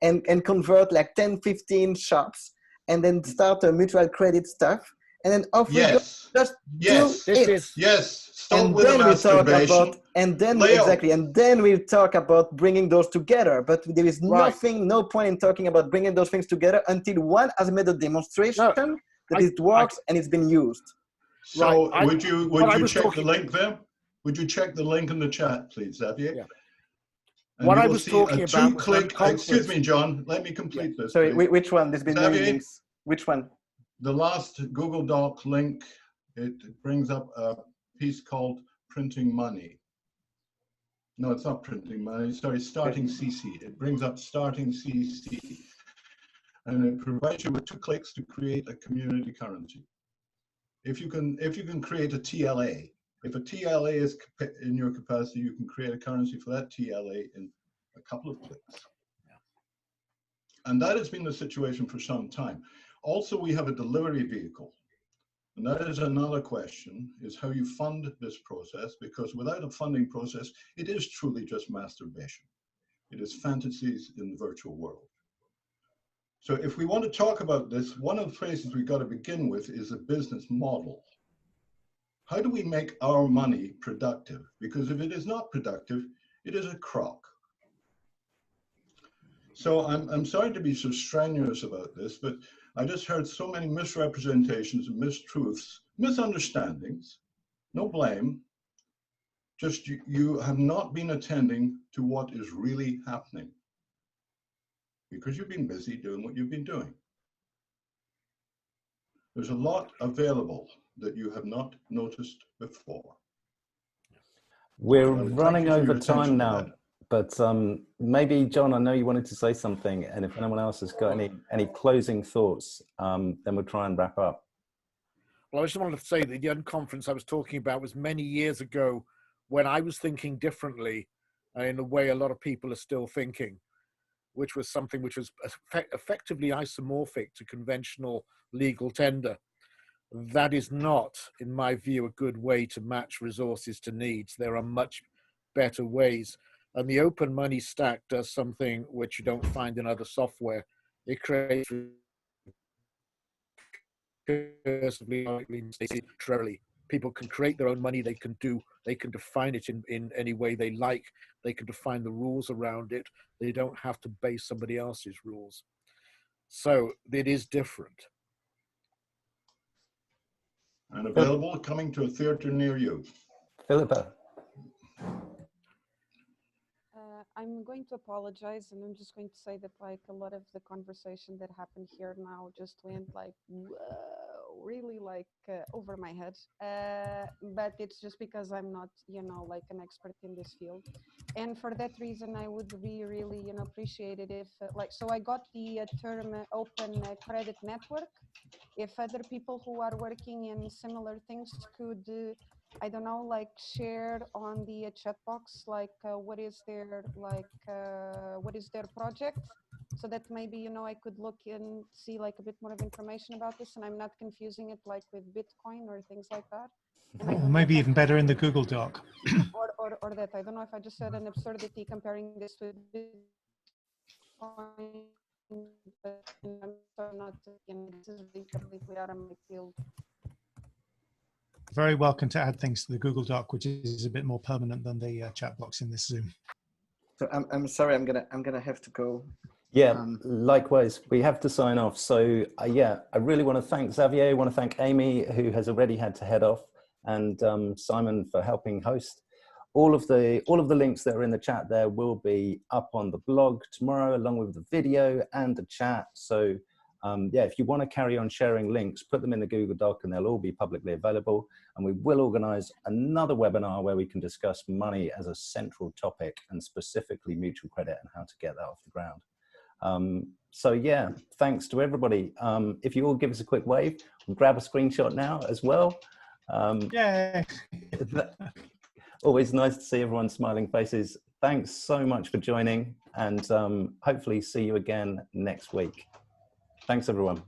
and convert like 10, 15 shops, and then start a mutual credit stuff, and then off we go. Just do it. Yes. Start and with then the we talk masturbation. about, and then exactly, and then we talk about bringing those together. But there is no point in talking about bringing those things together until one has made a demonstration that it works and it's been used. So would you check the link there? Would you check the link in the chat, please, Xavier? Yeah. And what you I will was see talking a about two-click. Excuse me, John. Let me complete this. Sorry, please. which one? There's been many links. Which one? The last Google Doc link. It brings up a piece called "Printing Money." No, it's not printing money. Sorry, Starting CC. It brings up Starting CC, and it provides you with 2 clicks to create a community currency. If you can create a TLA, If a TLA is in your capacity, you can create a currency for that TLA in a couple of clicks. And that has been the situation for some time. Also, we have a delivery vehicle. And that is another question, is how you fund this process, because without a funding process, it is truly just masturbation. It is fantasies in the virtual world. So if we want to talk about this, one of the places we've got to begin with is a business model. How do we make our money productive? Because if it is not productive, it is a crock. So I'm sorry to be so strenuous about this, but I just heard so many misrepresentations and mistruths, misunderstandings, no blame, just you have not been attending to what is really happening because you've been busy doing what you've been doing. There's a lot available that you have not noticed before. We're running over time now, but maybe, John, I know you wanted to say something, and if anyone else has got any closing thoughts, then we'll try and wrap up. Well, I just wanted to say that the unconference I was talking about was many years ago when I was thinking differently in the way a lot of people are still thinking, which was something which was effectively isomorphic to conventional legal tender. That is not, in my view, a good way to match resources to needs. There are much better ways. And the open money stack does something which you don't find in other software. It creates arbitrarily. People can create their own money. They can define it in any way they like. They can define the rules around it. They don't have to base somebody else's rules. So it is different. And available, coming to a theater near you. Philippa. I'm going to apologize, and I'm just going to say that like a lot of the conversation that happened here now just went like, whoa, really like over my head. But it's just because I'm not, you know, like an expert in this field. And for that reason, I would be really, you know, appreciated if like, so I got the term open credit network. If other people who are working in similar things could, I don't know, like share on the chat box, like what is their project, so that maybe, you know, I could look and see like a bit more of information about this, and I'm not confusing it like with Bitcoin or things like that. Or maybe even better in the Google Doc. or that, I don't know if I just said an absurdity comparing this with Bitcoin, but I'm sorry, not, you know, this is really completely out of my field. Very welcome to add things to the Google Doc, which is a bit more permanent than the chat box in this Zoom. So I'm sorry, I'm gonna have to go. Yeah, likewise, we have to sign off. So yeah, I really want to thank Xavier. I want to thank Amy, who has already had to head off, and Simon for helping host. All of the links that are in the chat there will be up on the blog tomorrow, along with the video and the chat. So yeah, if you want to carry on sharing links, put them in the Google Doc and they'll all be publicly available. And we will organize another webinar where we can discuss money as a central topic, and specifically mutual credit and how to get that off the ground. So yeah, thanks to everybody. If you all give us a quick wave, we'll grab a screenshot now as well. Yay. Always nice to see everyone's smiling faces. Thanks so much for joining, and hopefully see you again next week. Thanks, everyone.